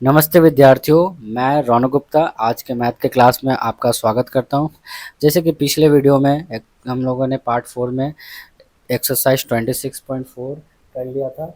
नमस्ते विद्यार्थियों, मैं रौनक गुप्ता आज के मैथ के क्लास में आपका स्वागत करता हूं। जैसे कि पिछले वीडियो में हम लोगों ने पार्ट 4 में एक्सरसाइज 26.4 कर लिया था,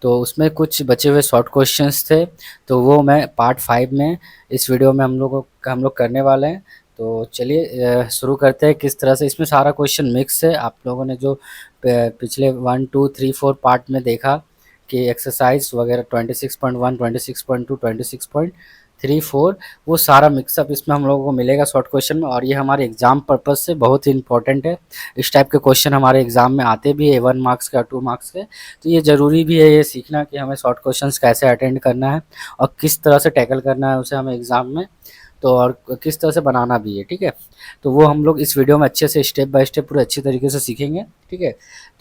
तो उसमें कुछ बचे हुए शॉर्ट क्वेश्चंस थे, तो वो मैं पार्ट 5 में इस वीडियो में हम लोग करने वाले हैं। तो चलिए शुरू करते हैं। किस तरह से इसमें सारा क्वेश्चन मिक्स है। आप लोगों ने जो पिछले 1 2 3 4 पार्ट में देखा कि एक्सरसाइज वगैरह 26.1 26.2 26.34 वो सारा मिक्सअप इसमें हम लोगों को मिलेगा शॉर्ट क्वेश्चन में, और ये हमारे एग्जाम पर्पज से बहुत ही इंपॉर्टेंट है। इस टाइप के क्वेश्चन हमारे एग्जाम में आते भी है, 1 मार्क्स के और 2 मार्क्स के। तो ये ज़रूरी भी है ये सीखना कि हमें शॉर्ट क्वेश्चंस कैसे अटेंड करना है और किस तरह से टैकल करना है उसे हमें एग्ज़ाम में, तो और किस तरह से बनाना भी है। ठीक है, तो वो हम लोग इस वीडियो में अच्छे से स्टेप बाय स्टेप पूरे अच्छी तरीके से सीखेंगे। ठीक है,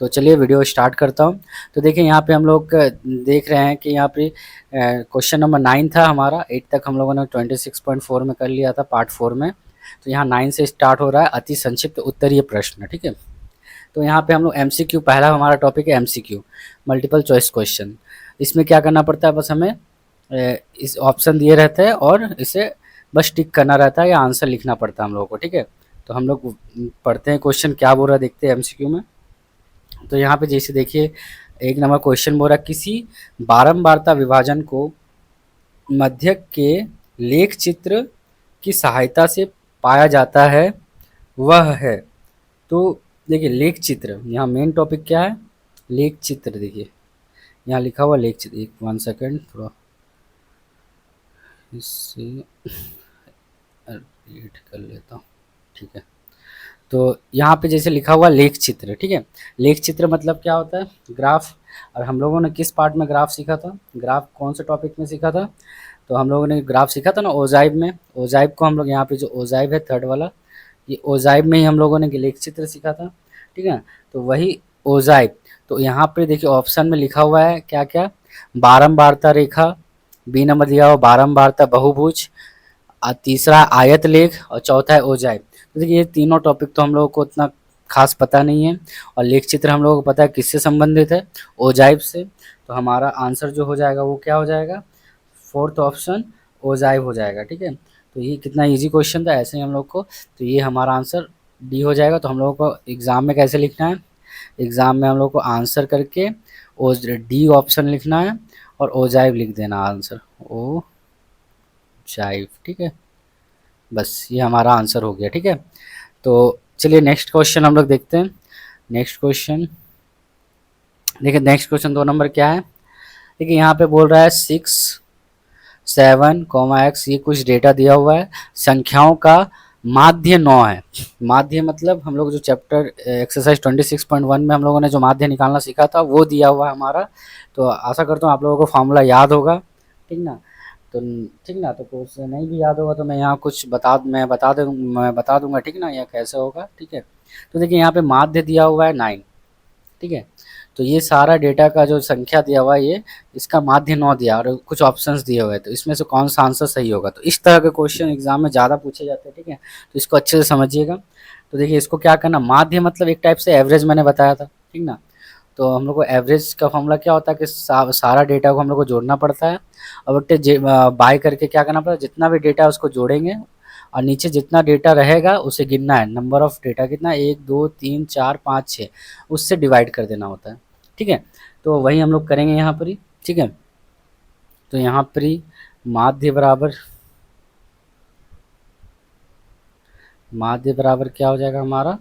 तो चलिए वीडियो स्टार्ट करता हूँ। तो देखिए यहाँ पे हम लोग देख रहे हैं कि यहाँ पे क्वेश्चन नंबर 9 था हमारा। 8 तक हम लोगों ने 26.4 में कर लिया था पार्ट 4 में। तो यहाँ 9 से स्टार्ट हो रहा है अति संक्षिप्त उत्तरीय प्रश्न। ठीक है, तो यहाँ पे हम लोग एमसीक्यू, पहला हमारा टॉपिक है एमसीक्यू, मल्टीपल चॉइस क्वेश्चन। इसमें क्या करना पड़ता है, बस हमें इस ऑप्शन दिए रहते हैं और इसे बस टिक करना रहता है या आंसर लिखना पड़ता है हम लोगों को। ठीक है, तो हम लोग पढ़ते हैं क्वेश्चन क्या बोल रहा है, देखते हैं एमसीक्यू में। तो यहाँ पे जैसे देखिए 1 नंबर क्वेश्चन बोल रहा है, किसी बारंबारता विभाजन को मध्यक के लेख चित्र की सहायता से पाया जाता है, वह है। तो देखिए लेख चित्र, यहाँ मेन टॉपिक क्या है, लेख चित्र। देखिए यहाँ लिखा हुआ लेख चित्र, एक 1 सेकेंड थोड़ा इससे रीड कर लेता हूँ। ठीक है, तो यहाँ पे जैसे लिखा हुआ लेख चित्र। ठीक है, लेख चित्र मतलब क्या होता है, ग्राफ। और हम लोगों ने किस पार्ट में ग्राफ सीखा था, ग्राफ कौन से टॉपिक में सीखा था, तो हम लोगों ने ग्राफ सीखा था ना ओजाइब में। ओजाइब को हम लोग यहाँ पे जो ओजाइब है थर्ड वाला, ये ओजाइब में ही हम लोगों ने लेख चित्र सीखा था। ठीक है, तो वही ओजाइब। तो यहाँ पे देखिए ऑप्शन में लिखा हुआ है क्या क्या, बारंबारता रेखा, बी नंबर दिया हुआ बारंबारता बहुभुज, तीसरा आयत लेख और चौथा है ओजाइब। तो देखिए ये तीनों टॉपिक तो हम लोगों को उतना खास पता नहीं है, और लेख चित्र हम लोगों को पता है किससे संबंधित है, ओजाइब से। तो हमारा आंसर जो हो जाएगा वो क्या हो जाएगा, फोर्थ ऑप्शन ओजाइब हो जाएगा। ठीक है, तो ये कितना इजी क्वेश्चन था ऐसे ही हम लोग को, तो ये हमारा आंसर डी हो जाएगा। तो हम लोगों को एग्ज़ाम में कैसे लिखना है, एग्ज़ाम में हम लोग को आंसर करके ओ डी ऑप्शन लिखना है और ओजाइब लिख देना आंसर, ओ जाइब। ठीक है, बस ये हमारा आंसर हो गया। ठीक है, तो चलिए नेक्स्ट क्वेश्चन हम लोग देखते हैं। नेक्स्ट क्वेश्चन देखिए, नेक्स्ट क्वेश्चन 2 नंबर क्या है। देखिए यहाँ पे बोल रहा है 6 7 x, ये कुछ डेटा दिया हुआ है, संख्याओं का माध्य 9 है। माध्य मतलब हम लोग जो चैप्टर एक्सरसाइज 26.1 में हम लोगों ने जो माध्य निकालना सीखा था वो दिया हुआ है हमारा। तो आशा करता हूँ आप लोगों को फॉर्मूला याद होगा। ठीक ना, तो ठीक ना, तो कुछ नहीं भी याद होगा तो मैं यहाँ कुछ मैं बता दूंगा। ठीक ना, यह कैसे होगा। ठीक है, तो देखिए यहाँ पे माध्य दिया हुआ है 9। ठीक है, तो ये सारा डेटा का जो संख्या दिया हुआ है ये, इसका माध्य 9 दिया और कुछ ऑप्शंस दिए हुए हैं, तो इसमें से कौन सा आंसर सही होगा। तो इस तरह के क्वेश्चन एग्जाम में ज़्यादा पूछे जाते हैं। ठीक है, तो इसको अच्छे से समझिएगा। तो देखिए इसको क्या करना, माध्य मतलब एक टाइप से एवरेज मैंने बताया था। ठीक ना, तो हम लोग को एवरेज का फॉर्मूला क्या होता है कि सारा डेटा को हम लोग को जोड़ना पड़ता है, और बाय करके क्या करना पड़ता है, जितना भी डेटा है उसको जोड़ेंगे और नीचे जितना डेटा रहेगा उसे गिनना है, नंबर ऑफ डेटा कितना 1 2 3 4 5 6, उससे डिवाइड कर देना होता है। ठीक है, तो वही हम लोग करेंगे यहाँ पर ही। ठीक है, तो यहाँ पर ही माध्य बराबर क्या हो जाएगा हमारा।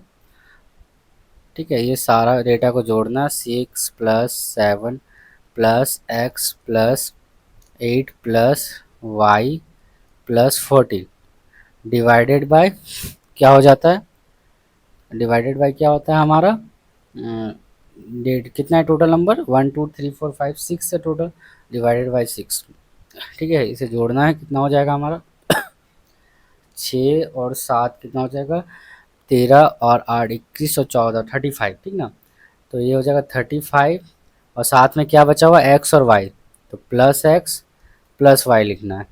ठीक है, ये सारा डेटा को जोड़ना, 6 plus 7 plus x plus 8 plus y plus 14 divided by क्या हो जाता है, डिवाइडेड बाय क्या होता है हमारा, डेट कितना है टोटल नंबर 1 2 3 4 5 6 है टोटल, डिवाइडेड बाय 6। ठीक है, इसे जोड़ना है, कितना हो जाएगा हमारा 6 और 7 कितना हो जाएगा 13 और 8 21 और 14 35। ठीक ना, तो ये हो जाएगा 35 और साथ में क्या बचा हुआ एक्स और वाई, तो प्लस एक्स प्लस वाई लिखना है,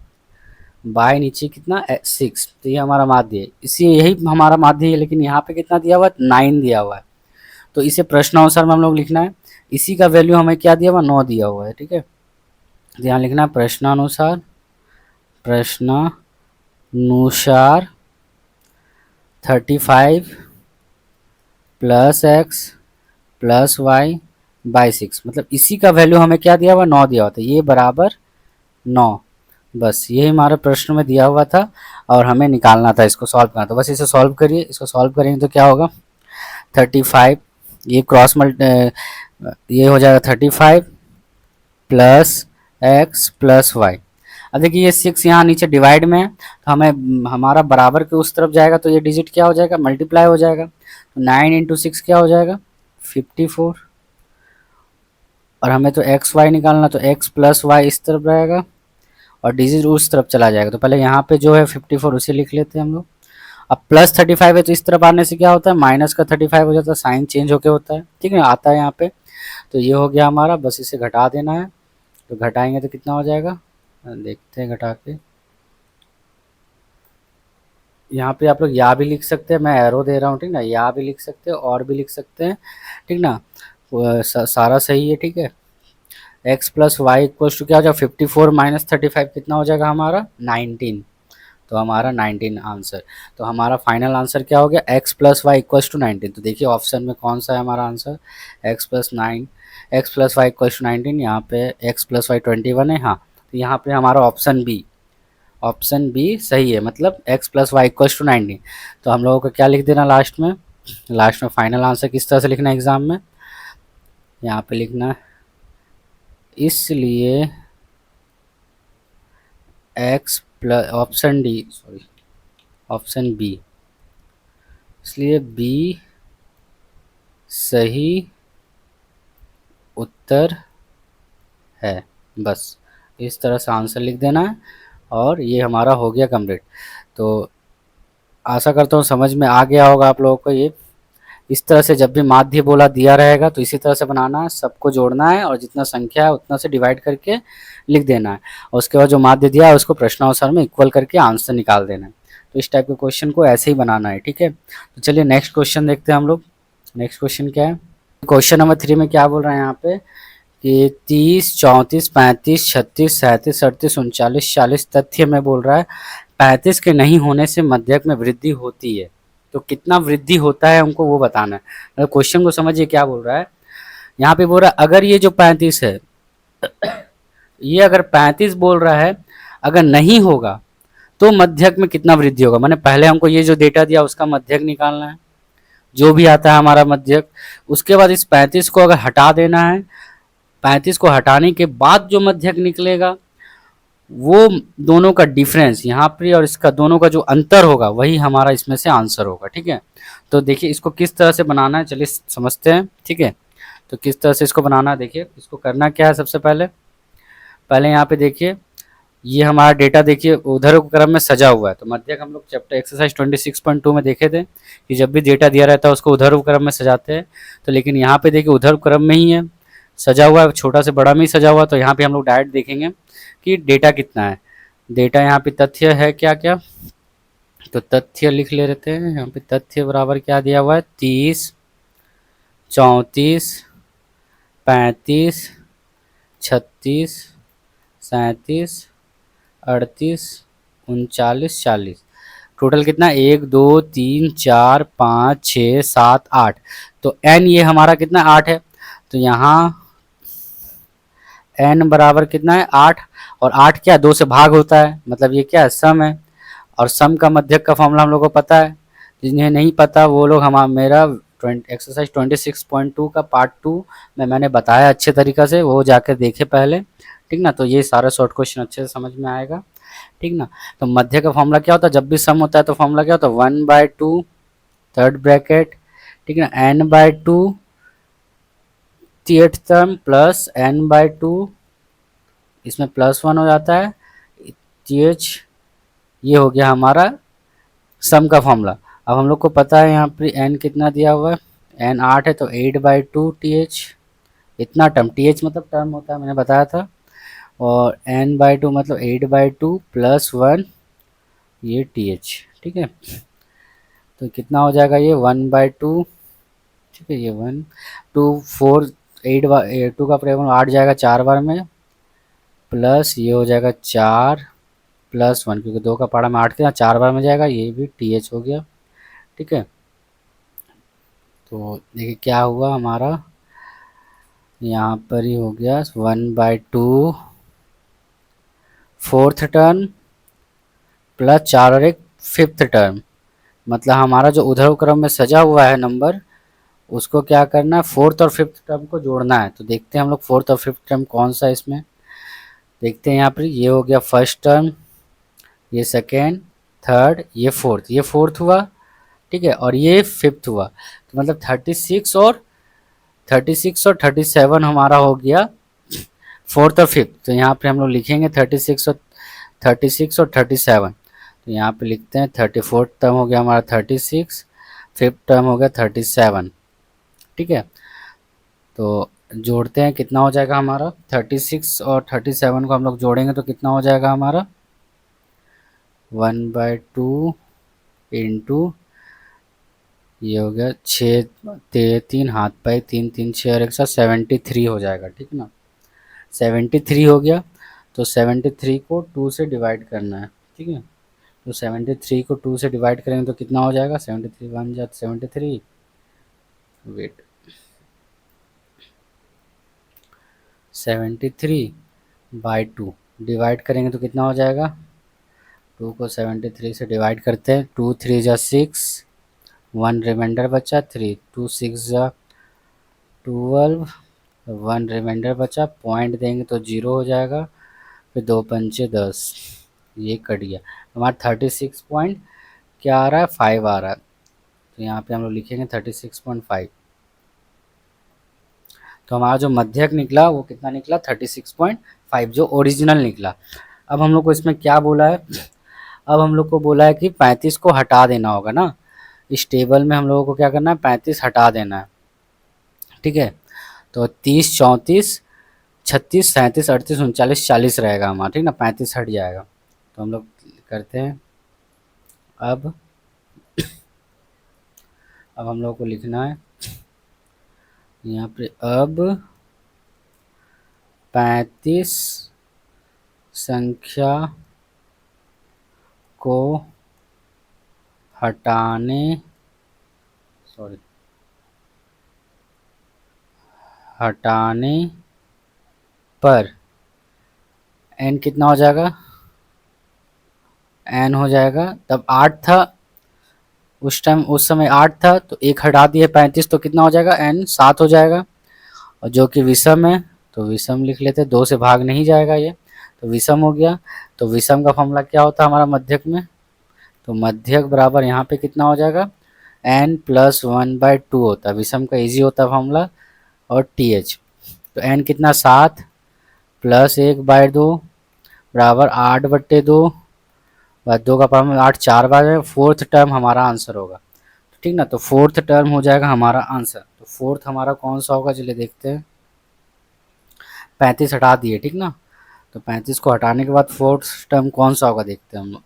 बाय नीचे कितना 6। तो ये हमारा माध्य है, इसी यही हमारा माध्य है, लेकिन यहाँ पे कितना दिया हुआ है 9 दिया हुआ है। तो इसे प्रश्नानुसार में हम लोग लिखना है, इसी का वैल्यू हमें क्या दिया हुआ 9 दिया हुआ है। ठीक है, तो यहाँ लिखना है प्रश्नानुसार प्रश्नानुसार 35 plus x plus y by 6, मतलब इसी का वैल्यू हमें क्या दिया हुआ, 9 दिया हुआ था, ये बराबर 9। बस यही हमारे प्रश्न में दिया हुआ था और हमें निकालना था, इसको सॉल्व करना था। बस इसे सॉल्व करिए, इसको सॉल्व करेंगे तो क्या होगा, 35 ये ये हो जाएगा 35 प्लस एक्स प्लस वाई। अब देखिए ये 6 यहाँ नीचे डिवाइड में है, तो हमें हमारा बराबर के उस तरफ जाएगा तो ये डिजिट क्या हो जाएगा, मल्टीप्लाई हो जाएगा। तो 9 इंटू 6 क्या हो जाएगा, 54। और हमें तो एक्स वाई निकालना, तो एक्स प्लस वाई इस तरफ रहेगा और डिजिट उस तरफ चला जाएगा। तो पहले यहाँ पे जो है 54 उसे लिख लेते हैं हम लोग। अब प्लस 35 है तो इस तरफ आने से क्या होता है, माइनस का 35 हो जाता है, साइन चेंज होके होता है, ठीक है, आता है यहाँ पे। तो ये हो गया हमारा, बस इसे घटा देना है। तो घटाएंगे तो कितना हो जाएगा, देखते हैं घटा के। यहाँ पे आप लोग या भी लिख सकते हैं, मैं एरो दे रहा हूँ, ठीक ना, या भी लिख सकते हैं और भी लिख सकते हैं, ठीक ना, सारा सही है, ठीक है। X plus y equal to क्या हो जाएगा, 54 माइनस 35 कितना हो जाएगा हमारा, 19। तो हमारा 19 आंसर। तो हमारा फाइनल आंसर क्या हो गया, x plus y equal to 19। तो देखिए ऑप्शन में कौन सा है हमारा answer, x plus y equal to 19, यहाँ पे x प्लस वाई 21 है, हाँ। तो यहाँ पे हमारा ऑप्शन बी सही है, मतलब x plus y equal to 19। तो हम लोगों को क्या लिख देना लास्ट में फाइनल आंसर किस तरह से लिखना है एग्जाम में, यहाँ पे लिखना है, इसलिए x प्लस ऑप्शन बी, इसलिए बी सही उत्तर है। बस इस तरह से आंसर लिख देना है और ये हमारा हो गया कंप्लीट। तो आशा करता हूँ समझ में आ गया होगा आप लोगों को। ये इस तरह से जब भी माध्य बोला दिया रहेगा तो इसी तरह से बनाना है, सबको जोड़ना है और जितना संख्या है उतना से डिवाइड करके लिख देना है, और उसके बाद जो माध्य दिया है उसको प्रश्नानुसार में इक्वल करके आंसर निकाल देना है। तो इस टाइप के क्वेश्चन को ऐसे ही बनाना है, ठीक है। तो चलिए नेक्स्ट क्वेश्चन देखते हैं हम लोग। नेक्स्ट क्वेश्चन क्या है, क्वेश्चन नंबर 3 में क्या बोल रहे हैं यहाँ पे कि 30, 34, 35, 36, 37, 38, 39, 40 तथ्य में बोल रहा है 35 के नहीं होने से मध्यक में वृद्धि होती है। तो कितना वृद्धि होता है हमको वो बताना है। मतलब क्वेश्चन को समझिए क्या बोल रहा है, यहाँ पे बोल रहा है अगर ये जो 35 है, ये अगर 35 बोल रहा है अगर नहीं होगा तो मध्यक में कितना वृद्धि होगा। मैंने पहले हमको ये जो डेटा दिया उसका मध्यक निकालना है, जो भी आता है हमारा मध्यक। उसके बाद इस 35 को अगर हटा देना है, 35 को हटाने के बाद जो मध्यक निकलेगा वो दोनों का डिफरेंस यहाँ पर और इसका दोनों का जो अंतर होगा वही हमारा इसमें से आंसर होगा, ठीक है। तो देखिए इसको किस तरह से बनाना है, चलिए समझते हैं, ठीक है। तो किस तरह से इसको बनाना है, देखिए इसको करना क्या है, सबसे पहले यहाँ पे देखिए ये हमारा डेटा देखिए उधर क्रम में सजा हुआ है। तो मध्यक हम लोग चैप्टर एक्सरसाइज 26.2 में देखे थे कि जब भी डेटा दिया रहता है उसको उधर क्रम में सजाते हैं। तो लेकिन यहाँ पे देखिए उधर क्रम में ही है सजा हुआ है, छोटा से बड़ा में ही सजा हुआ। तो यहाँ पे हम लोग डायरेक्ट देखेंगे कि डेटा कितना है। डेटा यहाँ पे तथ्य है क्या क्या, तो तथ्य लिख ले रहते हैं। यहाँ पे तथ्य बराबर क्या दिया हुआ है, 30, 34, 35, 36, 37, 38, 39, 40। टोटल कितना, 1 2 3 4 5 6 7 8। तो n ये हमारा कितना 8 है। तो यहाँ n बराबर कितना है 8, और 8 क्या 2 से भाग होता है, मतलब ये क्या है सम है। और सम का मध्यक का फॉर्मूला हम लोग को पता है, जिन्हें नहीं पता वो लोग मेरा एक्सरसाइज 26.2 का पार्ट 2 में मैंने बताया अच्छे तरीक़ा से, वो जाकर देखे पहले, ठीक ना। तो ये सारा शॉर्ट क्वेश्चन अच्छे से समझ में आएगा, ठीक ना। तो मध्य का फॉर्मूला क्या होता है, जब भी सम होता है तो फॉर्मूला क्या होता है, 1/2 थर्ड ब्रैकेट, ठीक ना, n/2 8th term plus n/2, इसमें +1 हो जाता है th। ये हो गया हमारा सम का फॉर्मूला। अब हम लोग को पता है यहाँ पर n कितना दिया हुआ है, n 8 है तो 8/2 th, इतना टर्म, th मतलब टर्म होता है मैंने बताया था, और n/2 मतलब 8/2 +1 ये th, ठीक है। तो कितना हो जाएगा ये 1/2, ठीक है, ये 1 2 4 8 2 का प्रयोग 8 जाएगा 4 बार में, प्लस ये हो जाएगा 4 +1, क्योंकि 2 का पहाड़ा में 8 के 4 बार में जाएगा, ये भी TH हो गया। ठीक है, तो देखिए क्या हुआ हमारा, यहाँ पर ही हो गया 1/2 फोर्थ टर्म प्लस 4 और 1 फिफ्थ टर्म। मतलब हमारा जो उधर क्रम में सजा हुआ है नंबर, उसको क्या करना है, फोर्थ और फिफ्थ टर्म को जोड़ना है। तो देखते हैं हम लोग फोर्थ और फिफ्थ टर्म कौन सा है इसमें। देखते हैं यहाँ पर, ये हो गया फर्स्ट टर्म, ये सेकेंड, थर्ड, ये फोर्थ हुआ। ठीक है, और ये फिफ्थ हुआ। तो मतलब 36 और 37 हमारा हो गया फोर्थ और फिफ्थ। तो यहाँ पे हम लोग लिखेंगे 36 और 37। तो यहाँ पे लिखते हैं 34th टर्म हो गया हमारा 36, फिफ्थ टर्म हो गया 37। ठीक है, तो जोड़ते हैं, कितना हो जाएगा हमारा, 36 और 37 को हम लोग जोड़ेंगे तो कितना हो जाएगा हमारा, 1/2 इंटू ये हो गया 6 3 हाथ पाई 3 3 6 और 1 साथ 73 हो जाएगा। ठीक है ना, 73 हो गया। तो 73 को 2 से डिवाइड करना है। ठीक है, तो 73 को 2 से डिवाइड करेंगे तो कितना हो जाएगा, 73 बन जाता 73, वेट 73/2 डिवाइड करेंगे तो कितना हो जाएगा, 2 को 73 से डिवाइड करते हैं, 2 3 जा 6, 1 रिमाइंडर बचा 3, 2 6 जा 12, 1 रिमाइंडर बचा, पॉइंट देंगे तो 0 हो जाएगा, फिर 2 पंचे 10, ये कट गया। हमारा 36 पॉइंट क्या आ रहा है, 5 आ रहा है। तो यहाँ पे हम लोग लिखेंगे 36.5। तो हमारा जो मध्यक निकला वो कितना निकला, 36.5, जो ओरिजिनल निकला। अब हम लोग को इसमें क्या बोला है, अब हम लोग को बोला है कि 35 को हटा देना होगा ना। इस टेबल में हम लोगों को क्या करना है, 35 हटा देना है। ठीक है, तो 30 34 36 37 38 39 40 रहेगा हमारा। ठीक ना, 35 हट जाएगा। तो हम लोग करते हैं, अब हम लोग को लिखना है यहाँ पे, अब 35 संख्या को हटाने पर n कितना हो जाएगा, n हो जाएगा, तब 8 था उस टाइम, उस समय 8 था, तो 1 हटा दिए 35, तो कितना हो जाएगा, n 7 हो जाएगा। और जो कि विषम है तो विषम लिख लेते, 2 से भाग नहीं जाएगा ये, तो विषम हो गया। तो विषम का फॉर्मूला क्या होता है हमारा मध्यक में, तो मध्यक बराबर यहाँ पे कितना हो जाएगा, n + 1/2 होता है, विषम का इजी होता है फॉर्मूला, और TH। तो n कितना, 7 + 1/2 बराबर 8/2, 2 का पावर में 8 4 बार है, फोर्थ टर्म हमारा आंसर होगा। ठीक ना, तो फोर्थ टर्म हो जाएगा हमारा आंसर। तो फोर्थ हमारा कौन सा होगा, चलिए देखते हैं। 35 हटा दिए, ठीक ना, तो 35 को हटाने के बाद फोर्थ टर्म कौन सा होगा देखते हैं हम लोग।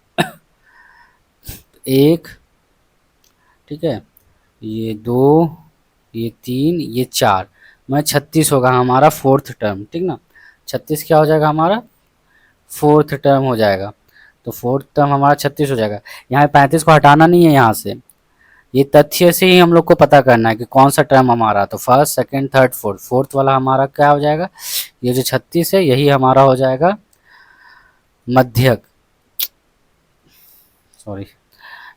1, ठीक है, ये 2, ये 3, ये 4, मैं 36 होगा हमारा फोर्थ टर्म। ठीक ना, 36 क्या हो जाएगा हमारा, फोर्थ टर्म हो जाएगा। तो फोर्थ टर्म हमारा 36 हो जाएगा। यहाँ 35 को हटाना नहीं है, यहाँ से ये तथ्य से ही हम लोग को पता करना है कि कौन सा टर्म हमारा, तो first second third fourth, fourth वाला हमारा क्या हो जाएगा, ये जो 36 है यही हमारा हो जाएगा मध्यक, सॉरी,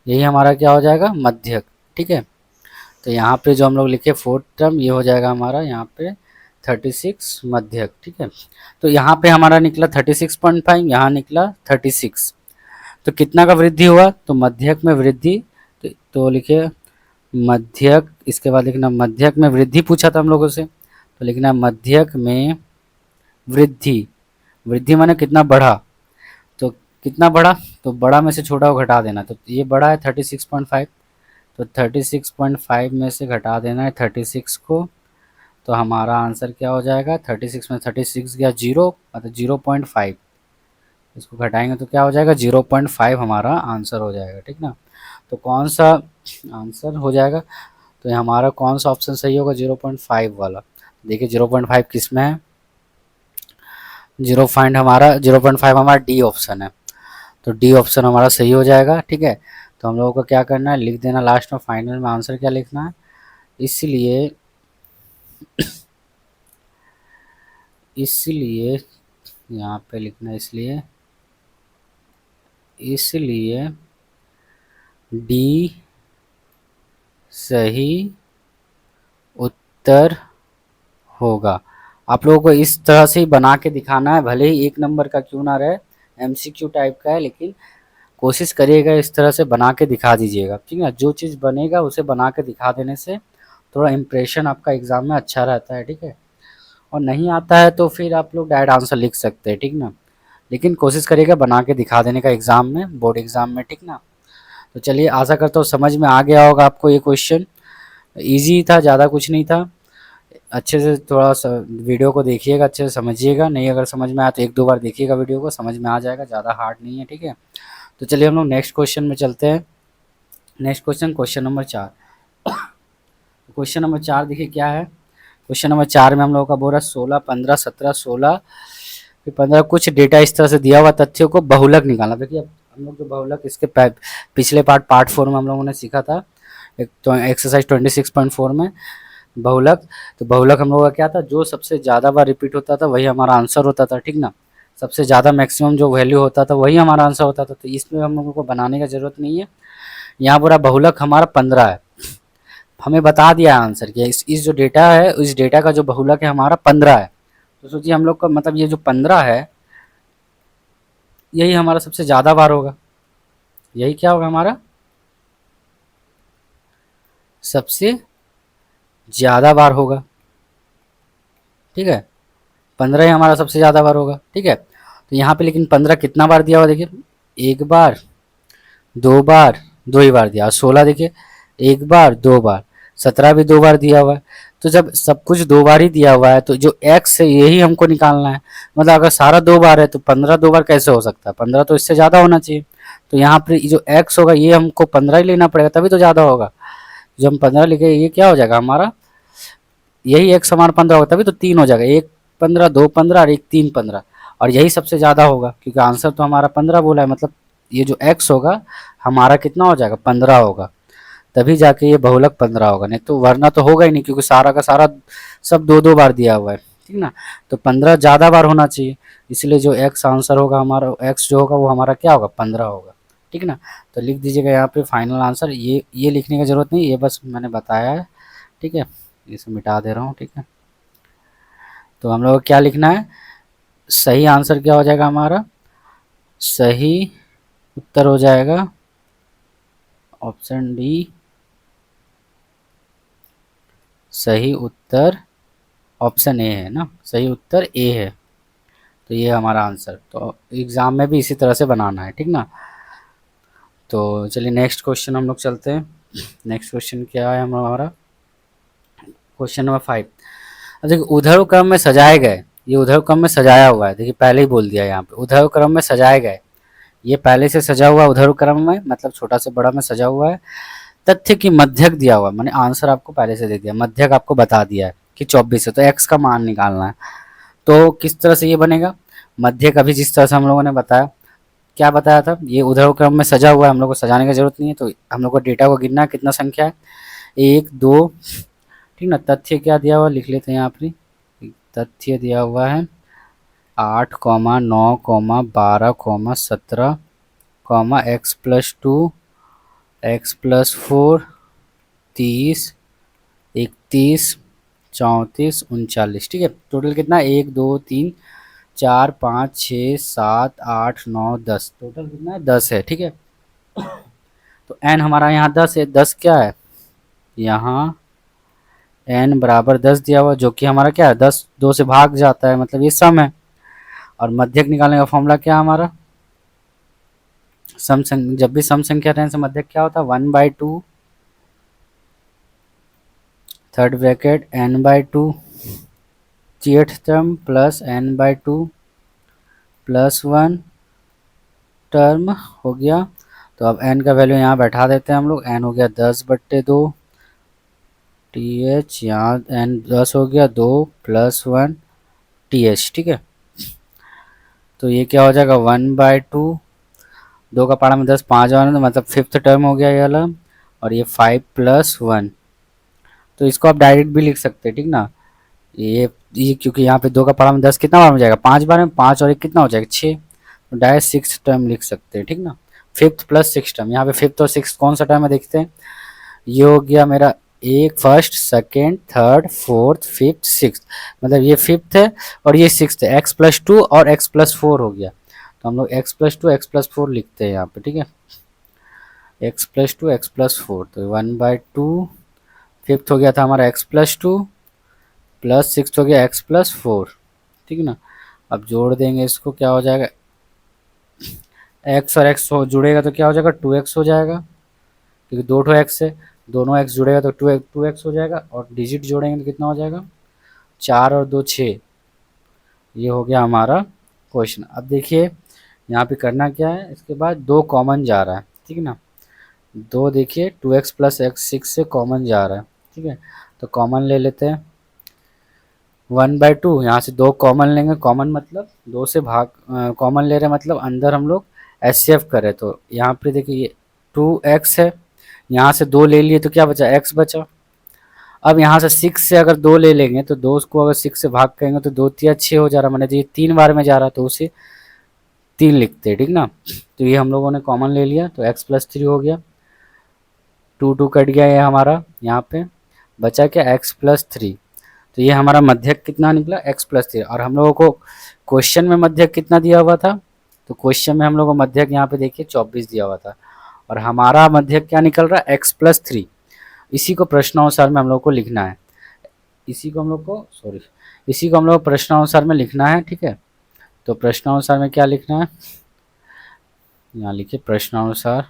यही हमारा क्या हो जाएगा, मध्यक। ठीक है, तो यहाँ पे जो हम लोग लिखे फोर्थ टर्म, ये हो जाएगा हमारा यहाँ पे 36 मध्यक। ठीक है, तो यहाँ पे हमारा निकला 36.5, यहाँ निकला 36। तो कितना का वृद्धि हुआ, तो मध्यक में वृद्धि, तो लिखे मध्यक, इसके बाद लिखना मध्यक में वृद्धि पूछा था हम लोगों से, तो लिखना मध्यक में वृद्धि, वृद्धि माने कितना बढ़ा, तो कितना बढ़ा, तो बड़ा में से छोटा को घटा देना। तो ये बड़ा है 36.5, तो 36.5 में से घटा देना है 36 को, तो हमारा आंसर क्या हो जाएगा, 36 में 36 गया 0, मतलब 0.5, इसको घटाएंगे तो क्या हो जाएगा, 0.5 हमारा आंसर हो जाएगा। ठीक ना, तो कौन सा आंसर हो जाएगा, तो हमारा कौन सा ऑप्शन सही होगा, 0.5 वाला। देखिए 0.5 किस में है, 0.5 हमारा डी ऑप्शन है। तो डी ऑप्शन हमारा सही हो जाएगा। ठीक है, तो हम लोगों को क्या करना है, लिख देना लास्ट में, फाइनल में आंसर क्या लिखना है। इसलिए इसलिए यहाँ पे लिखना है, इसलिए इसलिए डी सही उत्तर होगा। आप लोगों को इस तरह से ही बना के दिखाना है, भले ही 1 नंबर का क्यों ना रहे, एमसीक्यू टाइप का है, लेकिन कोशिश करिएगा इस तरह से बना के दिखा दीजिएगा। ठीक है, जो चीज़ बनेगा उसे बना के दिखा देने से थोड़ा इम्प्रेशन आपका एग्ज़ाम में अच्छा रहता है। ठीक है, और नहीं आता है तो फिर आप लोग डायरेक्ट आंसर लिख सकते हैं। ठीक ना, लेकिन कोशिश करिएगा बना के दिखा देने का एग्ज़ाम में, बोर्ड एग्ज़ाम में। ठीक ना, तो चलिए, आशा करता हूँ समझ में आ गया होगा आपको ये क्वेश्चन। ईजी था, ज़्यादा कुछ नहीं था। अच्छे से थोड़ा सा वीडियो को देखिएगा, अच्छे से समझिएगा, नहीं अगर समझ में आया तो 1-2 बार देखिएगा वीडियो को, समझ में आ जाएगा, ज़्यादा हार्ड नहीं है। ठीक है, तो चलिए हम लोग नेक्स्ट क्वेश्चन में चलते हैं। Next question, question number 4। Question number 4 देखिए क्या है। क्वेश्चन नंबर 4 में हम लोगों का बोल रहा है 16, 15, 17, 16 फिर 15 कुछ डेटा इस तरह से दिया हुआ तथ्यों को बहुलक निकालना। देखिए अब हम लोग जो बहुलक इसके पिछले पार्ट 4 में हम लोगों ने सीखा था, एक तो एक्सरसाइज 26.4 में बहुलक। तो बहुलक हम लोगों का क्या था, जो सबसे ज़्यादा बार रिपीट होता था वही हमारा आंसर होता था। ठीक ना, सबसे ज़्यादा मैक्सिमम जो वैल्यू होता था वही हमारा आंसर होता था। तो इसमें हम लोगों को बनाने का ज़रूरत नहीं है। यहाँ पूरा बहुलक हमारा 15 है, हमें बता दिया आंसर कि इस जो डेटा है, इस डेटा का जो बहुलक है हमारा 15 है। तो सोचिए हम लोग का मतलब ये जो 15 है, यही हमारा सबसे ज़्यादा बार होगा। यही क्या होगा हमारा सबसे ज़्यादा बार होगा। ठीक है, 15 ही हमारा सबसे ज़्यादा बार होगा। ठीक है, तो यहाँ पे लेकिन 15 कितना बार दिया हुआ देखिए, 1 बार, 2 बार, 2 ही बार दिया। 16 देखिए 1 बार, 2 बार, 17 भी 2 बार दिया हुआ है। तो जब सब कुछ 2 बार ही दिया हुआ है तो जो x है यही हमको निकालना है। मतलब अगर सारा 2 बार है तो 15 2 बार कैसे हो सकता है, 15 तो इससे ज़्यादा होना चाहिए। तो यहाँ पर जो x होगा ये हमको 15 ही लेना पड़ेगा, तभी तो ज़्यादा होगा। जब हम 15 लिखे ये क्या हो जाएगा हमारा, यही x हमारा 15 होगा, तभी तो 3 हो जाएगा। 1 15, 2 15 और 1 3 15, और यही सबसे ज़्यादा होगा क्योंकि आंसर तो हमारा 15 बोला है। मतलब ये जो x होगा हमारा कितना हो जाएगा, 15 होगा, तभी जाके ये बहुलक 15 होगा। नहीं तो वरना तो होगा ही नहीं, क्योंकि सारा का सारा सब 2-2 बार दिया हुआ है। ठीक ना, तो 15 ज़्यादा बार होना चाहिए, इसलिए जो x आंसर होगा हमारा, x जो होगा वो हमारा क्या होगा, 15 होगा। ठीक ना, तो लिख दीजिएगा यहाँ पे फाइनल आंसर। ये लिखने की ज़रूरत नहीं, ये बस मैंने बताया है। ठीक है, इसे मिटा दे रहा हूँ। ठीक है, तो हम लोग को क्या लिखना है, सही आंसर क्या हो जाएगा हमारा, सही उत्तर हो जाएगा ऑप्शन डी, सही उत्तर ऑप्शन ए है ना, सही उत्तर ए है। तो ये हमारा आंसर, तो एग्ज़ाम में भी इसी तरह से बनाना है। ठीक ना, तो चलिए नेक्स्ट क्वेश्चन हम लोग चलते हैं। नेक्स्ट क्वेश्चन क्या है हमारा, क्वेश्चन नंबर 5। अब देखिए ऊर्ध्व क्रम में सजाए गए, ये ऊर्ध्व क्रम में सजाया हुआ है। देखिए पहले ही बोल दिया यहाँ पे, ऊर्ध्व क्रम में सजाए गए, ये पहले से सजा हुआ ऊर्ध्व क्रम में, मतलब छोटा से बड़ा में सजा हुआ है। तथ्य की मध्यक दिया हुआ, मैंने आंसर आपको पहले से दे दिया, मध्यक आपको बता दिया है कि 24 है, तो x का मान निकालना है। तो किस तरह से ये बनेगा, मध्यक अभी जिस तरह से हम लोगों ने बताया, क्या बताया था, ये ऊर्ध्व क्रम में सजा हुआ है, हम लोग को सजाने की जरूरत नहीं है। तो हम लोग को डेटा को गिनना है, कितना संख्या है, 1 2। ठीक ना, तथ्य क्या दिया हुआ लिख लेते हैं यहाँ पर, तथ्य दिया हुआ है 8, 9, 12, 17, x+2, x+4, 30, 31, 34, 39। ठीक है, टोटल कितना, 1 2 3 4 5 6 7 8 9 10, टोटल कितना है, 10 है। ठीक है, तो n हमारा यहाँ 10 है, 10 क्या है, यहाँ n बराबर 10 दिया हुआ, जो कि हमारा क्या है, 10 2 से भाग जाता है, मतलब ये सम है। और मध्यक निकालने का फॉर्मूला क्या है हमारा, सम संख्या, जब भी सम संख्या रहने से मध्यक क्या होता है, 1/2 third bracket n/2 8th term plus n/2 +1 term हो गया। तो अब n का वैल्यू यहाँ बैठा देते हैं हम लोग, n हो गया 10/2 th, यहाँ n 10 हो गया, 2 + 1 th। ठीक है, तो ये क्या हो जाएगा 1/2 2 का पारा में 10, 5 और मतलब फिफ्थ टर्म हो गया ये वाला, और ये 5 + 1। तो इसको आप डायरेक्ट भी लिख सकते हैं, ठीक ना। ये क्योंकि यहाँ पे 2 का पारा में 10 कितना बार में जाएगा, 5 बार में, 5 और 1 कितना हो जाएगा, 6। तो डायरेक्ट सिक्स टर्म लिख सकते हैं, ठीक ना। फिफ्थ प्लस सिक्स टर्म, यहाँ पे फिफ्थ और सिक्स कौन सा टर्म है देखते हैं। ये हो गया मेरा एक, first, second, third, fourth, fifth, six, मतलब ये फिफ्थ है और ये सिक्स है। x+2 और x+4 हो गया, तो हम लोग x+2 x+4 लिखते हैं यहाँ पे, ठीक है। x+2 x+4, तो 1/2, फिफ्थ हो गया था हमारा x+2 प्लस सिक्स हो गया x+4, ठीक है ना। अब जोड़ देंगे इसको, क्या हो जाएगा, x और x हो जुड़ेगा तो क्या हो जाएगा, 2x हो जाएगा, क्योंकि दो ठो x है, दोनों x जुड़ेगा तो 2x हो जाएगा, और डिजिट जोड़ेंगे तो कितना हो जाएगा, 4 और 2 6। ये हो गया हमारा क्वेश्चन। अब देखिए यहाँ पे करना क्या है, इसके बाद दो कॉमन जा रहा है, ठीक है ना। दो देखिए 2x + x6 से कॉमन जा रहा है, ठीक है। तो कॉमन ले लेते हैं, 1/2, यहाँ से दो कॉमन लेंगे, कॉमन मतलब दो से भाग, कॉमन ले रहे हैं मतलब अंदर हम लोग HCF करें, तो यहाँ पे देखिए ये 2x है, यहाँ से दो ले लिए तो क्या बचा, x बचा। अब यहाँ से 6 से अगर दो ले लेंगे तो दो को अगर 6 से भाग करेंगे तो 2 × 3 = 6 हो जा रहा है, मैंने तो ये 3 बार में जा रहा है तो उसे 3 लिखते हैं, ठीक ना। तो ये हम लोगों ने कॉमन ले लिया तो x+3 हो गया, 2 कट गया ये हमारा, यहाँ पे बचा क्या, x+3। तो ये हमारा मध्यक कितना निकला, x+3। और हम लोगों को क्वेश्चन में मध्यक कितना दिया हुआ था, तो क्वेश्चन में हम लोगों को मध्यक यहाँ पे देखिए 24 दिया हुआ था, और हमारा मध्यक क्या निकल रहा है, x+3। इसी को प्रश्नानुसार में हम लोग को लिखना है, इसी को हम लोग प्रश्नानुसार में लिखना है, ठीक है। तो प्रश्नानुसार में क्या लिखना है, यहाँ लिखिए प्रश्नानुसार